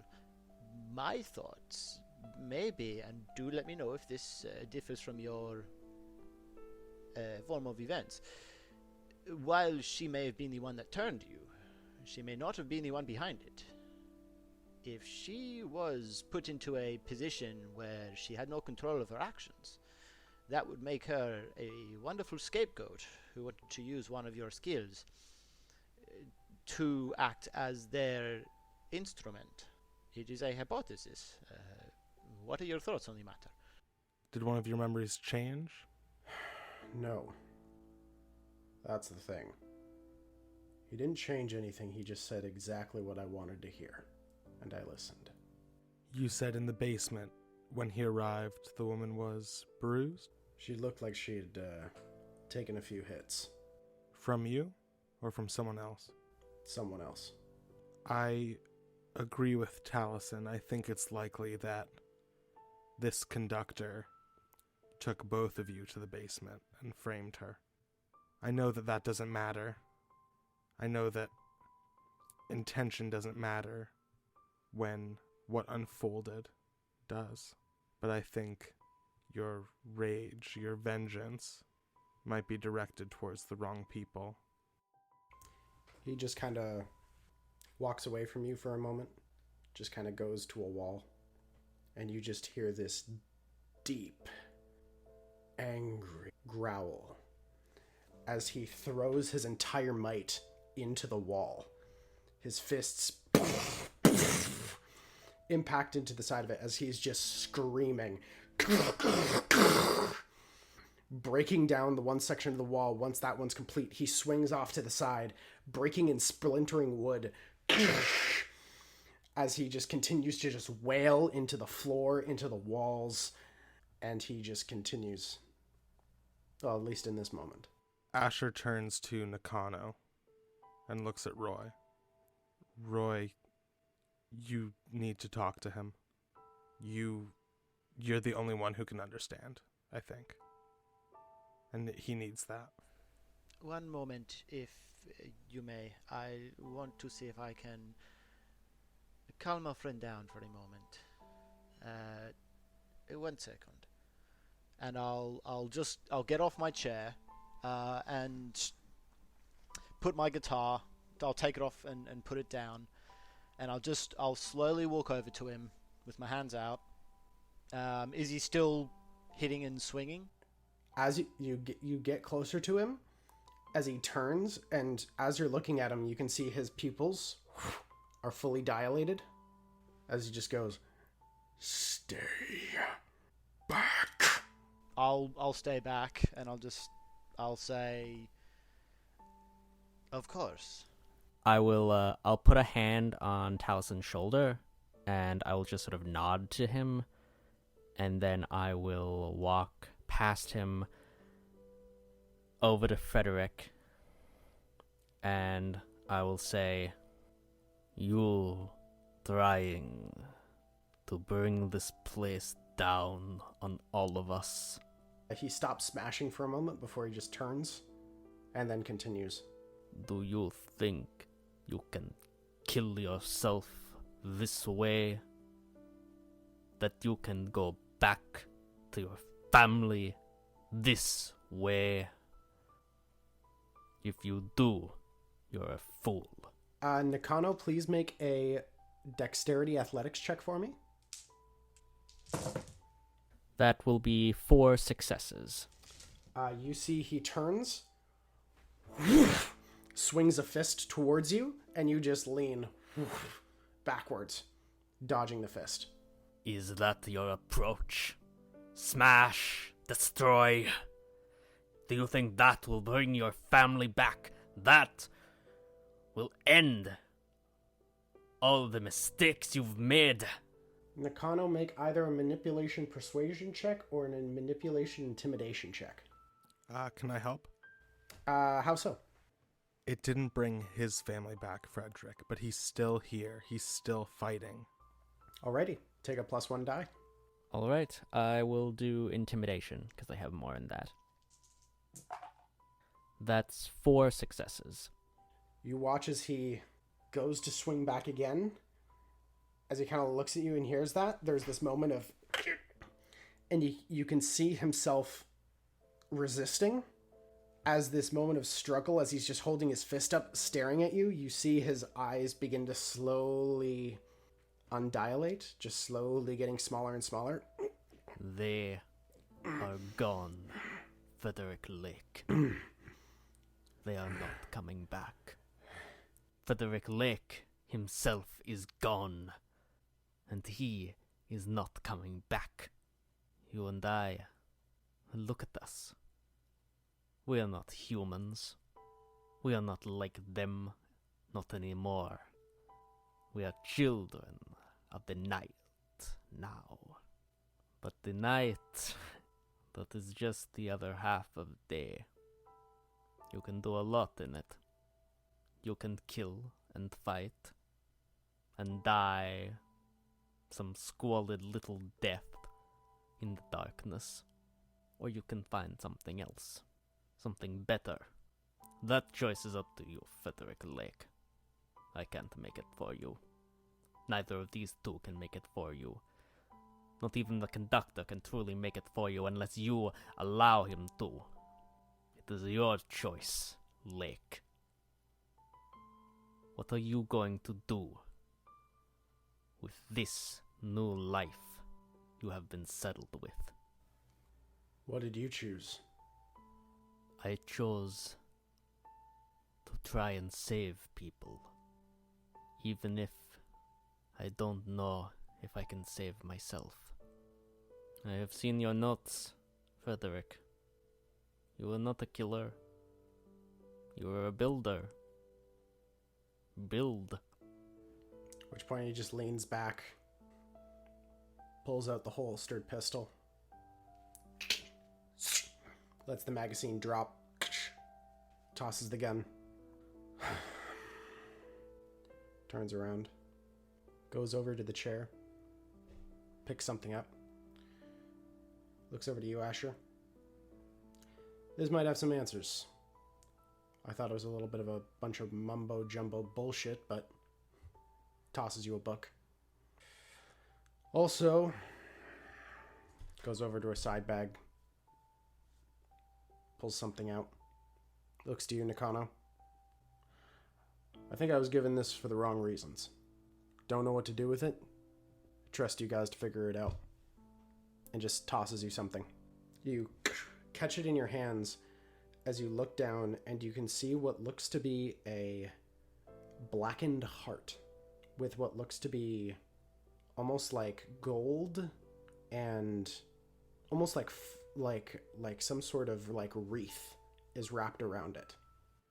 My thoughts, maybe, and do let me know if this differs from your form of events, while she may have been the one that turned you, she may not have been the one behind it. If she was put into a position where she had no control of her actions, that would make her a wonderful scapegoat who wanted to use one of your skills to act as their instrument. It is a hypothesis. What are your thoughts on the matter? Did one of your memories change? No. That's the thing. He didn't change anything, he just said exactly what I wanted to hear. And I listened. You said in the basement, when he arrived, the woman was bruised? She looked like she'd taken a few hits. From you? Or from someone else? Someone else. I agree with Talisen. I think it's likely that this conductor took both of you to the basement and framed her. I know that that doesn't matter. I know that intention doesn't matter when what unfolded does. But I think your rage, your vengeance, might be directed towards the wrong people. He just kind of walks away from you for a moment, just kind of goes to a wall, and you just hear this deep, angry growl as he throws his entire might into the wall. His fists impact into the side of it as he's just screaming, breaking down the one section of the wall. Once that one's complete, he swings off to the side, breaking and splintering wood as he just continues to just wail into the floor, into the walls, and he just continues. Well, at least in this moment. Asher turns to Nakano and looks at Roy. Roy, you need to talk to him. You're the only one who can understand, I think. And he needs that. One moment, if you may. I want to see if I can calm my friend down for a moment. 1 second. And I'll get off my chair and put my guitar. I'll take it off and put it down, and I'll slowly walk over to him with my hands out. Is he still hitting and swinging? As you get closer to him, as he turns, and as you're looking at him, you can see his pupils are fully dilated as he just goes, "Stay back." I'll stay back, and I'll say, "Of course." I'll put a hand on Talisen's shoulder, and I will just sort of nod to him, and then I will walk past him over to Frederick, and I will say, "You trying to bring this place down on all of us." He stops smashing for a moment before he just turns and then continues. "Do you think you can kill yourself this way? That you can go back to your family this way? If you do, you're a fool." Nakano, please make a dexterity athletics check for me. That will be 4 successes. You see he turns, swings a fist towards you, and you just lean backwards, dodging the fist. "Is that your approach? Smash, destroy. Do you think that will bring your family back? That will end all the mistakes you've made?" Nakano, make either a manipulation persuasion check or a manipulation intimidation check. Can I help? How so? It didn't bring his family back, Frederick, but he's still here. He's still fighting. Alrighty, take a +1 die. Alright, I will do intimidation, because I have more in that. That's 4 successes. You watch as he goes to swing back again. As he kind of looks at you and hears that, there's this moment of... And you can see himself resisting. As this moment of struggle, as he's just holding his fist up, staring at you, you see his eyes begin to slowly undilate, just slowly getting smaller and smaller. "They are gone, Frederick Lake. They are not coming back. Frederick Lake himself is gone, and he is not coming back. You and I, look at us. We are not humans. We are not like them, not anymore. We are children of the night now. But the night, that is just the other half of the day. You can do a lot in it. You can kill and fight and die some squalid little death in the darkness. Or you can find something else. Something better. That choice is up to you, Frederick Lake. I can't make it for you. Neither of these two can make it for you. Not even the conductor can truly make it for you unless you allow him to. It is your choice, Lake. What are you going to do with this new life you have been settled with? What did you choose? I chose to try and save people, even if I don't know if I can save myself. I have seen your notes, Frederick. You were not a killer. You were a builder. Build. At which point he just leans back, pulls out the holstered pistol, lets the magazine drop, tosses the gun, turns around, goes over to the chair, picks something up, looks over to you, Asher. This might have some answers. I thought it was a little bit of a bunch of mumbo-jumbo bullshit, but tosses you a book. Also, goes over to a side bag, pulls something out, looks to you, Nakano. I think I was given this for the wrong reasons. Don't know what to do with it. Trust you guys to figure it out. And just tosses you something. You catch it in your hands as you look down, and you can see what looks to be a blackened heart with what looks to be almost like gold and almost like some sort of like wreath is wrapped around it.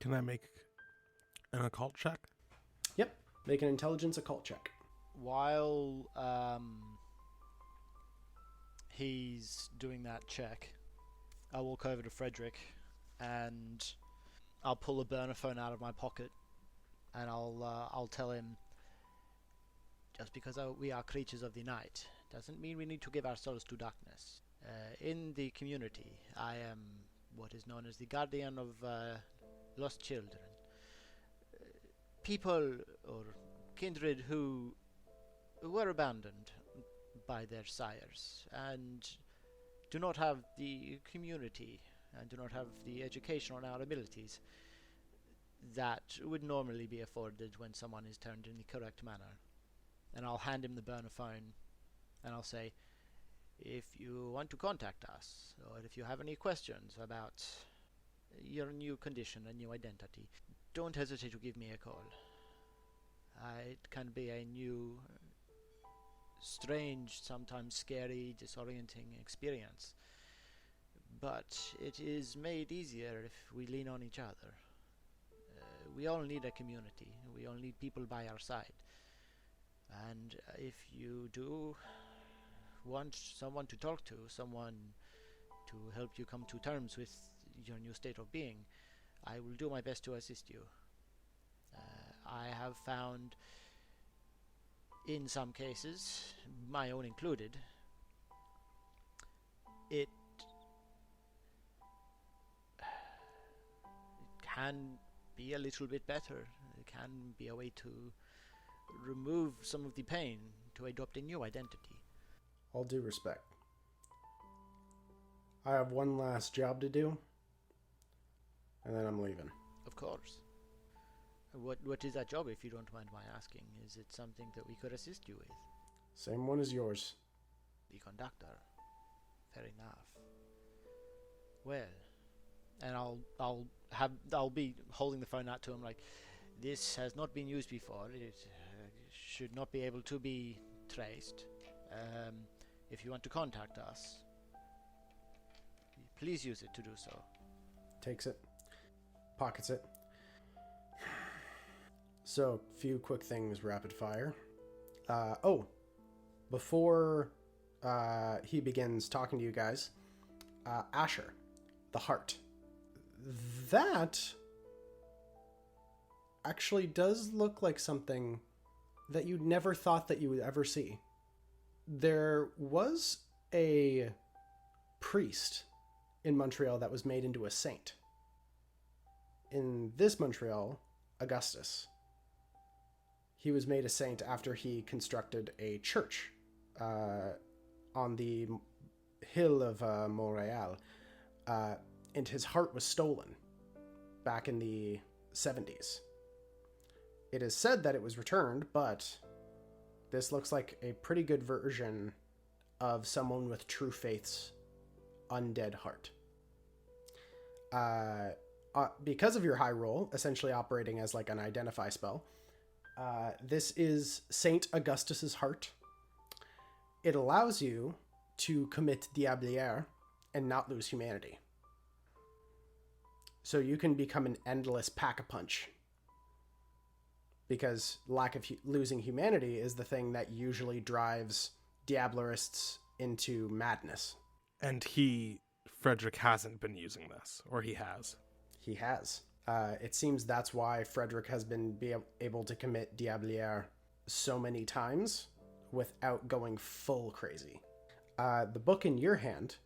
Can I make an occult check? Yep. Make an intelligence occult check. While he's doing that check, I'll walk over to Frederick and I'll pull a burner phone out of my pocket and I'll tell him, just because we are creatures of the night doesn't mean we need to give ourselves to darkness. In the community, I am what is known as the guardian of lost children. People or kindred who were abandoned by their sires and do not have the community and do not have the education or our abilities that would normally be afforded when someone is turned in the correct manner. And I'll hand him the burner phone and I'll say, if you want to contact us, or if you have any questions about your new condition and new identity, don't hesitate to give me a call. It can be a new, strange, sometimes scary, disorienting experience. But it is made easier if we lean on each other. We all need a community. We all need people by our side. And if you do want someone to talk to, someone to help you come to terms with your new state of being, I will do my best to assist you. I have found, in some cases, my own included, it can be a little bit better. It can be a way to remove some of the pain, to adopt a new identity. All due respect. I have one last job to do, and then I'm leaving. Of course. What is that job, if you don't mind my asking? Is it something that we could assist you with? Same one as yours. The conductor. Fair enough. Well, and I'll be holding the phone out to him like, this has not been used before. It should not be able to be traced. If you want to contact us, please use it to do so. Takes it. Pockets it. So, few quick things, rapid fire. Before he begins talking to you guys, Asher, the heart. That actually does look like something that you never thought that you would ever see. There was a priest in Montreal that was made into a saint. In this Montreal, Augustus. He was made a saint after he constructed a church on the hill of Montreal, and his heart was stolen back in the 70s. It is said that it was returned, but this looks like a pretty good version of someone with true faith's undead heart. Because of your high roll, essentially operating as like an identify spell, this is Saint Augustus's Heart. It allows you to commit Diablière and not lose humanity. So you can become an endless pack-a-punch. Because losing humanity is the thing that usually drives Diablerists into madness. And Frederick hasn't been using this, or he has. He has. It seems that's why Frederick has been able to commit Diablière so many times without going full crazy. The book in your hand,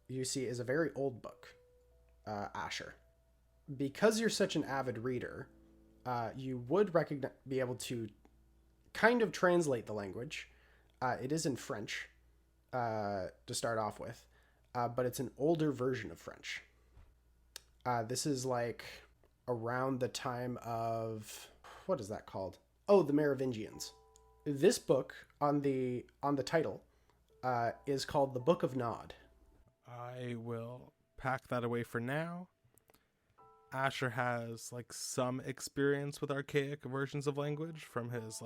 you see, is a very old book, Asher. Because you're such an avid reader, you would be able to kind of translate the language. It is in French, to start off with, but it's an older version of French. This is like around the time of, what is that called? Oh, the Merovingians. This book on the title is called The Book of Nod. I will pack that away for now. Asher has like some experience with archaic versions of language from his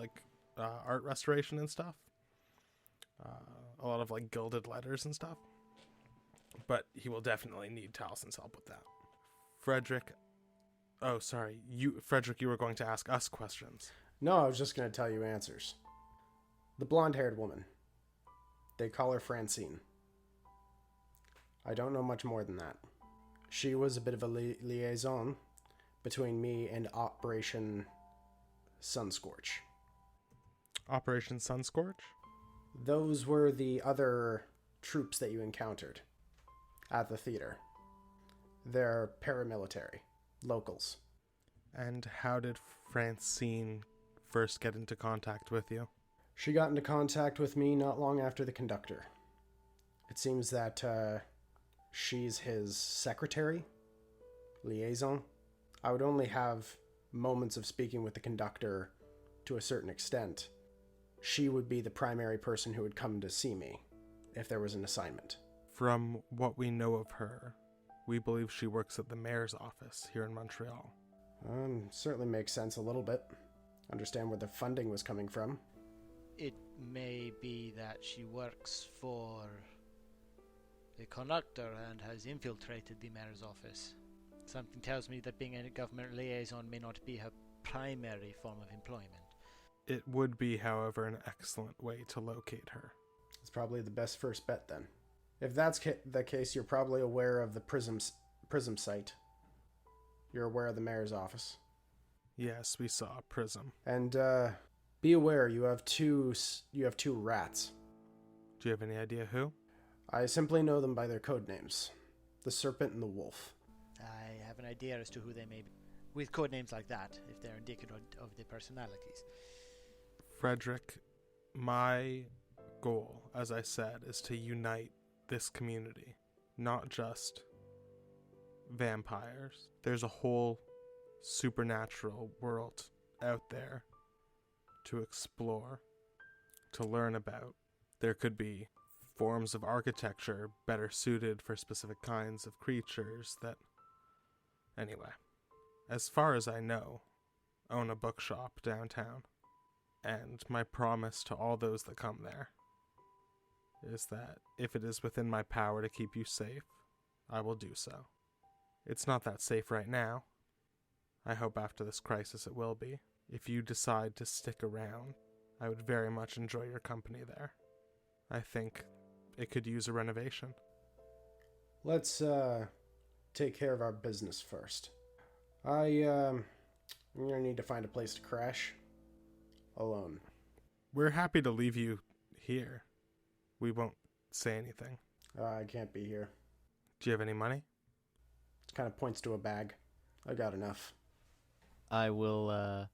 art restoration and stuff. A lot of like gilded letters and stuff. But he will definitely need Talisen's help with that. Frederick. Oh, sorry. Frederick, you were going to ask us questions. No, I was just going to tell you answers. The blonde-haired woman. They call her Francine. I don't know much more than that. She was a bit of a liaison between me and Operation Sunscorch. Operation Sunscorch? Those were the other troops that you encountered at the theater. They're paramilitary, locals. And how did Francine first get into contact with you? She got into contact with me not long after the conductor. It seems that she's his secretary, liaison. I would only have moments of speaking with the conductor to a certain extent. She would be the primary person who would come to see me if there was an assignment. From what we know of her, we believe she works at the mayor's office here in Montreal. Certainly makes sense a little bit. Understand where the funding was coming from. It may be that she works for the conductor and has infiltrated the mayor's office. Something tells me that being a government liaison may not be her primary form of employment. It would be, however, an excellent way to locate her. It's probably the best first bet then. If that's the case, you're probably aware of the prism site. You're aware of the mayor's office. Yes, we saw Prism. And be aware, you have two rats. Do you have any idea who? I simply know them by their code names. The Serpent and the Wolf. I have an idea as to who they may be. With code names like that, if they're indicative of their personalities. Frederick, my goal, as I said, is to unite this community. Not just vampires. There's a whole supernatural world out there to explore, to learn about. There could be forms of architecture better suited for specific kinds of creatures that... Anyway, as far as I know, own a bookshop downtown. And my promise to all those that come there is that if it is within my power to keep you safe, I will do so. It's not that safe right now. I hope after this crisis it will be. If you decide to stick around, I would very much enjoy your company there. I think it could use a renovation. Let's take care of our business first. I'm gonna need to find a place to crash. Alone. We're happy to leave you here. We won't say anything. I can't be here. Do you have any money? It kind of points to a bag. I got enough. I will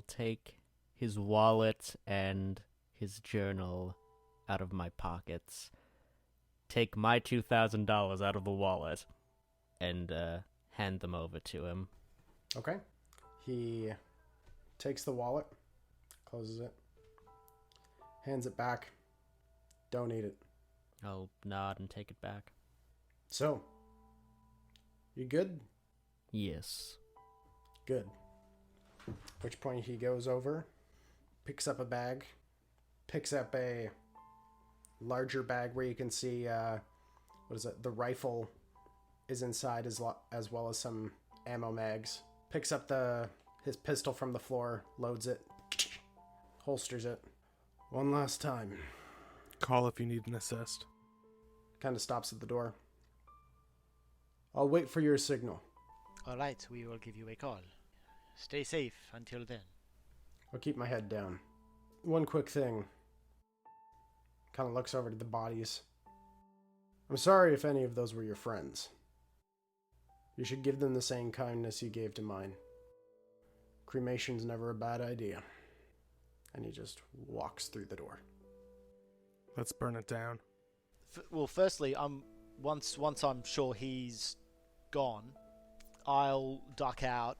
take his wallet and his journal out of my pockets, take my $2,000 out of the wallet, and hand them over to him. Okay. He takes the wallet, closes it, hands it back. Don't eat it. I'll nod and take it back. So, You good? Yes. Good. At which point he goes over, picks up a bag, picks up a larger bag where you can see, the rifle is inside as well as some ammo mags. Picks up his pistol from the floor, loads it, holsters it. One last time. Call if you need an assist. Kind of stops at the door. I'll wait for your signal. All right, we will give you a call. Stay safe until then. I'll keep my head down. One quick thing. Kind of looks over to the bodies. I'm sorry if any of those were your friends. You should give them the same kindness you gave to mine. Cremation's never a bad idea. And he just walks through the door. Let's burn it down. Well, firstly, once I'm sure he's gone, I'll duck out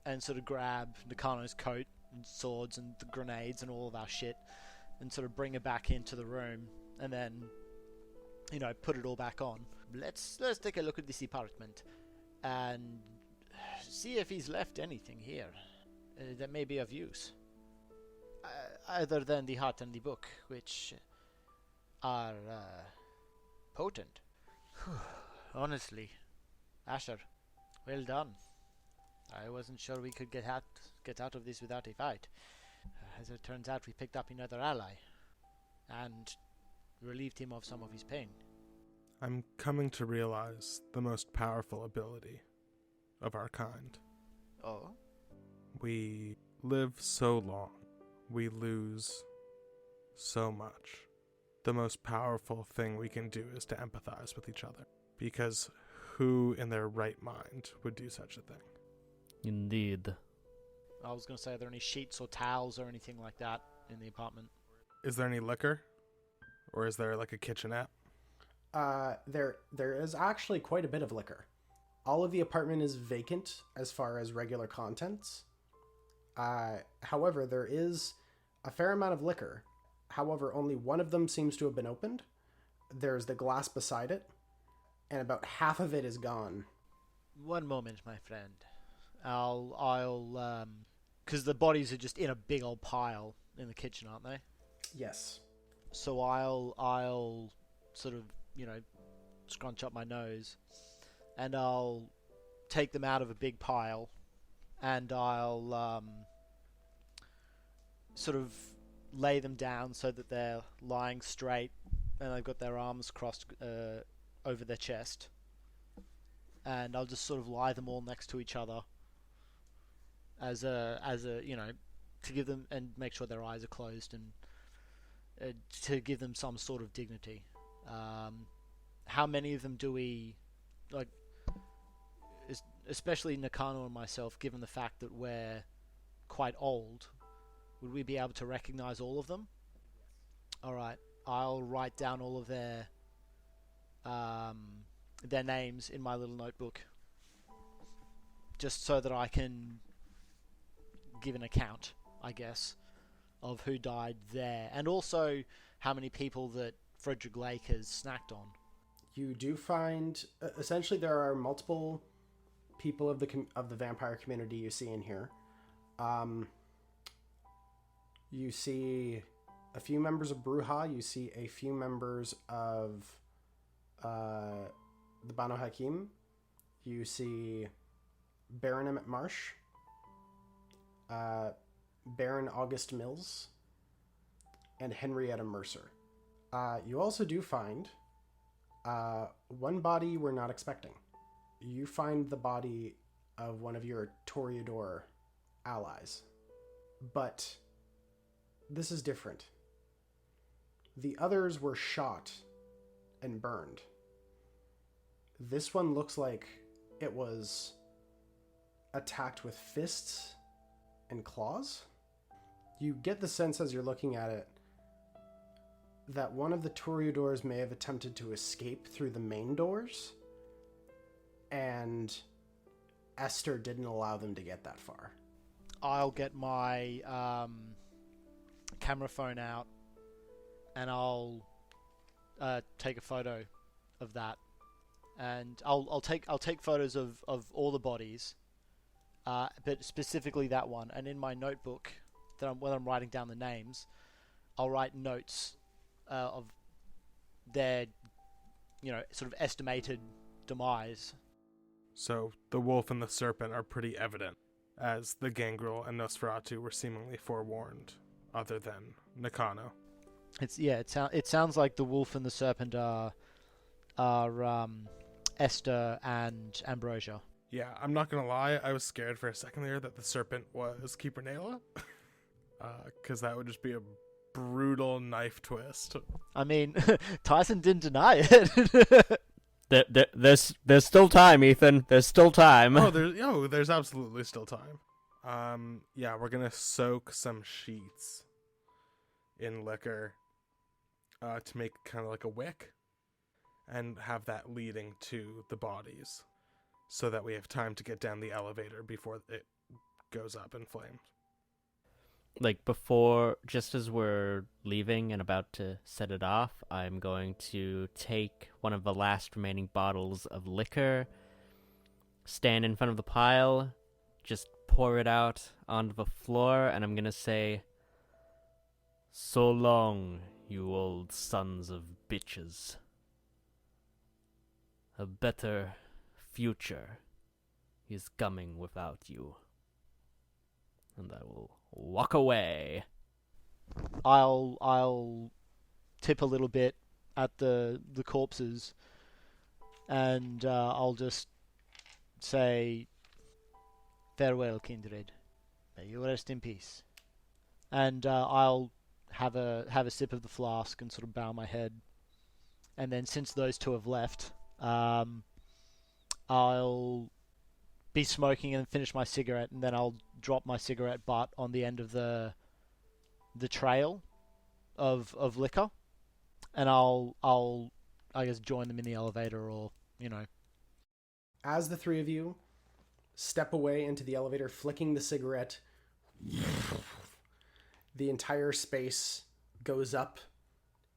and sort of grab Nakano's coat and swords and the grenades and all of our shit and sort of bring it back into the room and then, put it all back on. Let's take a look at this apartment and see if he's left anything here that may be of use. Other than the heart and the book, which are potent. Honestly, Asher, well done. I wasn't sure we could get out of this without a fight. As it turns out, we picked up another ally and relieved him of some of his pain. I'm coming to realize the most powerful ability of our kind. Oh? We live so long. We lose so much. The most powerful thing we can do is to empathize with each other. Because who in their right mind would do such a thing? Indeed. I was going to say, are there any sheets or towels or anything like that in the apartment? Is there any liquor? Or is there like a kitchenette? There is actually quite a bit of liquor. All of the apartment is vacant as far as regular contents. However, there is a fair amount of liquor. However, only one of them seems to have been opened. There's the glass beside it, and about half of it is gone. One moment, my friend. I'll because the bodies are just in a big old pile in the kitchen, aren't they? Yes. So I'll sort of, scrunch up my nose, and I'll take them out of a big pile, and I'll sort of lay them down so that they're lying straight, and they've got their arms crossed over their chest, and I'll just sort of lie them all next to each other as a to give them, and make sure their eyes are closed, and to give them some sort of dignity. How many of them do we, like, especially Nakano and myself, given the fact that we're quite old, would we be able to recognize all of them? Alright, I'll write down all of their names in my little notebook, just so that I can give an account, I guess, of who died there, and also how many people that Frederick Lake has snacked on. You do find, essentially, there are multiple people of the vampire community you see in here. You see a few members of Bruja. You see a few members of the Banu Hakim. You see Baron Emmett Marsh, Baron August Mills, and Henrietta Mercer. You also do find one body you were not expecting. You find the body of one of your Toreador allies. But this is different. The others were shot and burned. This one looks like it was attacked with fists and claws. You get the sense as you're looking at it that one of the Toreadors may have attempted to escape through the main doors, and Esther didn't allow them to get that far. I'll get my camera phone out, and I'll take a photo of that, and I'll take photos of all the bodies, but specifically that one. And in my notebook, when I'm writing down the names, I'll write notes of their, sort of estimated demise. So the wolf and the serpent are pretty evident, as the gangrel and Nosferatu were seemingly forewarned, other than Nakano. It sounds like the wolf and the serpent are Esther and Ambrosia. Yeah, I'm not gonna lie, I was scared for a second there that the serpent was Keeper Nayla, because that would just be a brutal knife twist. I mean, Tyson didn't deny it. There's still time, Ethan. There's still time. There's absolutely still time. Yeah, we're gonna soak some sheets in liquor to make kind of like a wick, and have that leading to the bodies, so that we have time to get down the elevator before it goes up in flames. Like before, just as we're leaving and about to set it off, I'm going to take one of the last remaining bottles of liquor, stand in front of the pile, just pour it out onto the floor, and I'm going to say, "So long, you old sons of bitches. A better future is coming without you." And I will walk away. I'll tip a little bit at the corpses, and I'll just say, "Farewell, kindred. May you rest in peace." And I'll have a sip of the flask and sort of bow my head. And then, since those two have left, I'll be smoking and finish my cigarette, and then I'll drop my cigarette butt on the end of the trail of liquor, and I'll I guess join them in the elevator, or As the three of you step away into the elevator, flicking the cigarette, the entire space goes up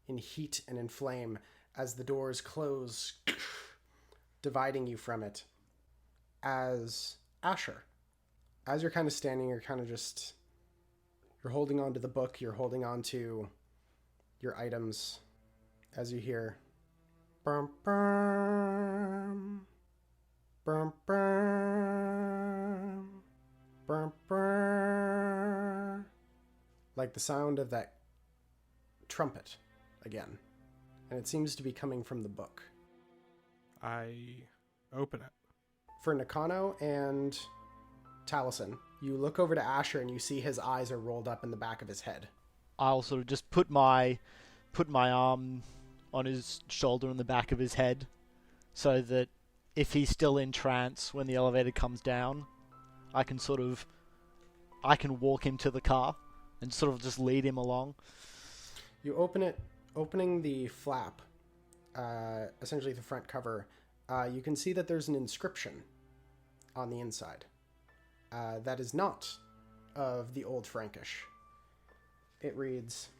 in heat and in flame as the doors close, dividing you from it. As Asher, as you're kind of standing, you're kind of just, you're holding on to the book, you're holding on to your items, as you hear, brum, brum, brum, brum, brum, brum, like the sound of that trumpet again. And it seems to be coming from the book. I open it. For Nakano and Talisen, you look over to Asher and you see his eyes are rolled up in the back of his head. I'll sort of just put my arm on his shoulder and the back of his head, so that if he's still in trance when the elevator comes down, I can walk him to the car and sort of just lead him along. You opening the flap, essentially the front cover. You can see that there's an inscription on the inside that is not of the Old Frankish. It reads,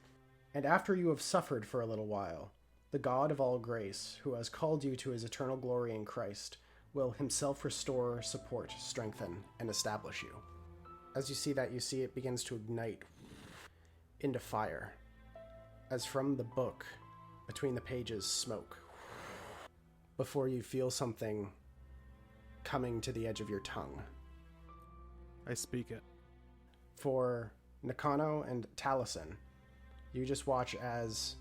"And after you have suffered for a little while, the God of all grace, who has called you to his eternal glory in Christ, will himself restore, support, strengthen, and establish you." As you see that, you see it begins to ignite into fire, as from the book, between the pages, smoke, before you feel something coming to the edge of your tongue. I speak it. For Nakano and Talisen, you just watch as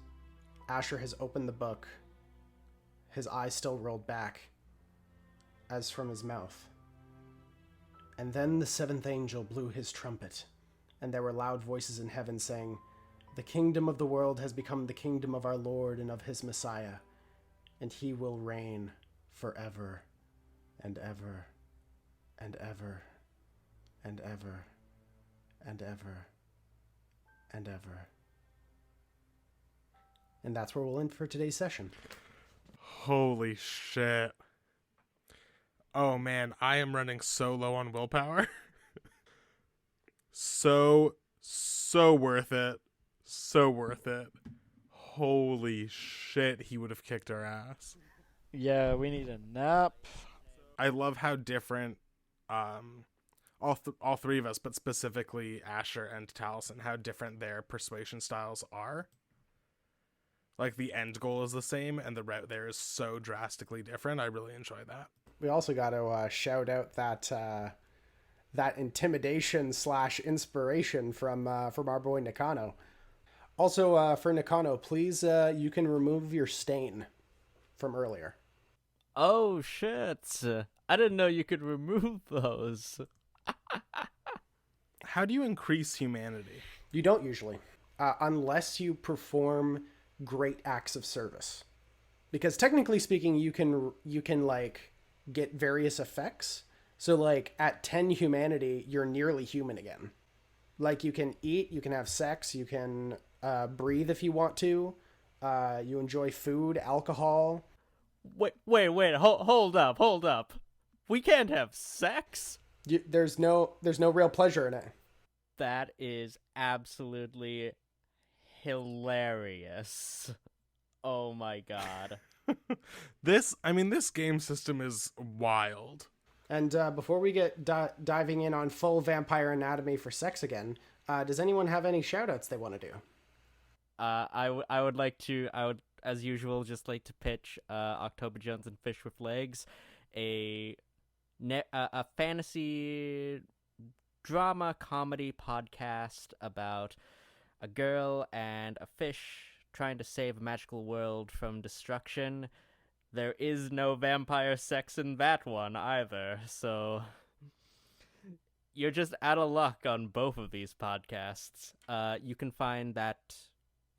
Asher has opened the book, his eyes still rolled back, as from his mouth. "And then the seventh angel blew his trumpet, and there were loud voices in heaven saying, 'The kingdom of the world has become the kingdom of our Lord and of his Messiah, and he will reign forever and ever and ever and ever and ever and ever.'" And that's where we'll end for today's session. Holy shit. Oh man, I am running so low on willpower. So worth it. So worth it. Holy shit, he would have kicked our ass. Yeah, we need a nap. I love how different all three of us, but specifically Asher and Talisen, how different their persuasion styles are. Like, the end goal is the same, and the route there is so drastically different. I really enjoy that. We also got to shout out that intimidation / inspiration from our boy Nakano. Also, for Nakano, please, you can remove your stain from earlier. Oh shit! I didn't know you could remove those. How do you increase humanity? You don't usually, unless you perform great acts of service. Because technically speaking, you can like get various effects. So like at 10 humanity, you're nearly human again. Like you can eat, you can have sex, you can breathe if you want to. You enjoy food, alcohol. Wait! Hold up! We can't have sex. There's no real pleasure in it. That is absolutely hilarious. Oh my god. This game system is wild. And before we get diving in on full vampire anatomy for sex again, does anyone have any shout-outs they want to do? I would, as usual, just like to pitch October Jones and Fish with Legs, a fantasy drama comedy podcast about a girl and a fish trying to save a magical world from destruction. There is no vampire sex in that one either, so you're just out of luck on both of these podcasts. You can find that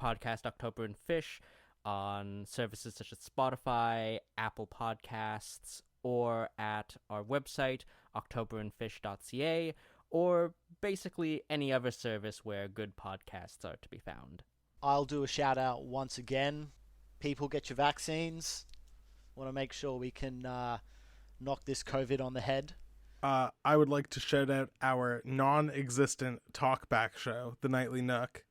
podcast, October and Fish, on services such as Spotify, Apple Podcasts, or at our website, octoberandfish.ca, or basically any other service where good podcasts are to be found. I'll do a shout out once again. People, get your vaccines. Want to make sure we can knock this COVID on the head. I would like to shout out our non-existent talkback show, The Nightly Nook.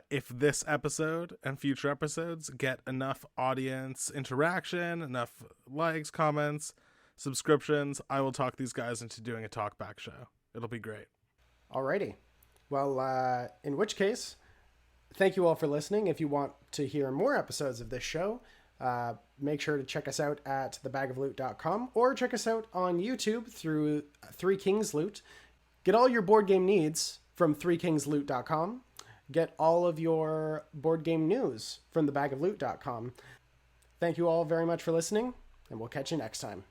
If this episode and future episodes get enough audience interaction, enough likes, comments, subscriptions, I will talk these guys into doing a talkback show. It'll be great. Alrighty. Well, in which case, thank you all for listening. If you want to hear more episodes of this show, make sure to check us out at thebagofloot.com or check us out on YouTube through Three Kings Loot. Get all your board game needs from threekingsloot.com. Get all of your board game news from thebagofloot.com. Thank you all very much for listening, and we'll catch you next time.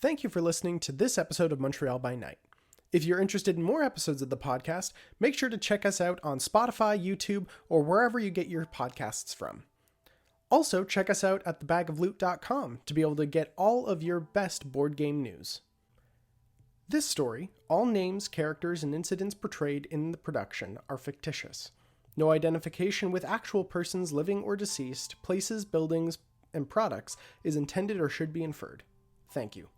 Thank you for listening to this episode of Montreal by Night. If you're interested in more episodes of the podcast, make sure to check us out on Spotify, YouTube, or wherever you get your podcasts from. Also, check us out at thebagofloot.com to be able to get all of your best board game news. This story, all names, characters, and incidents portrayed in the production are fictitious. No identification with actual persons living or deceased, places, buildings, and products is intended or should be inferred. Thank you.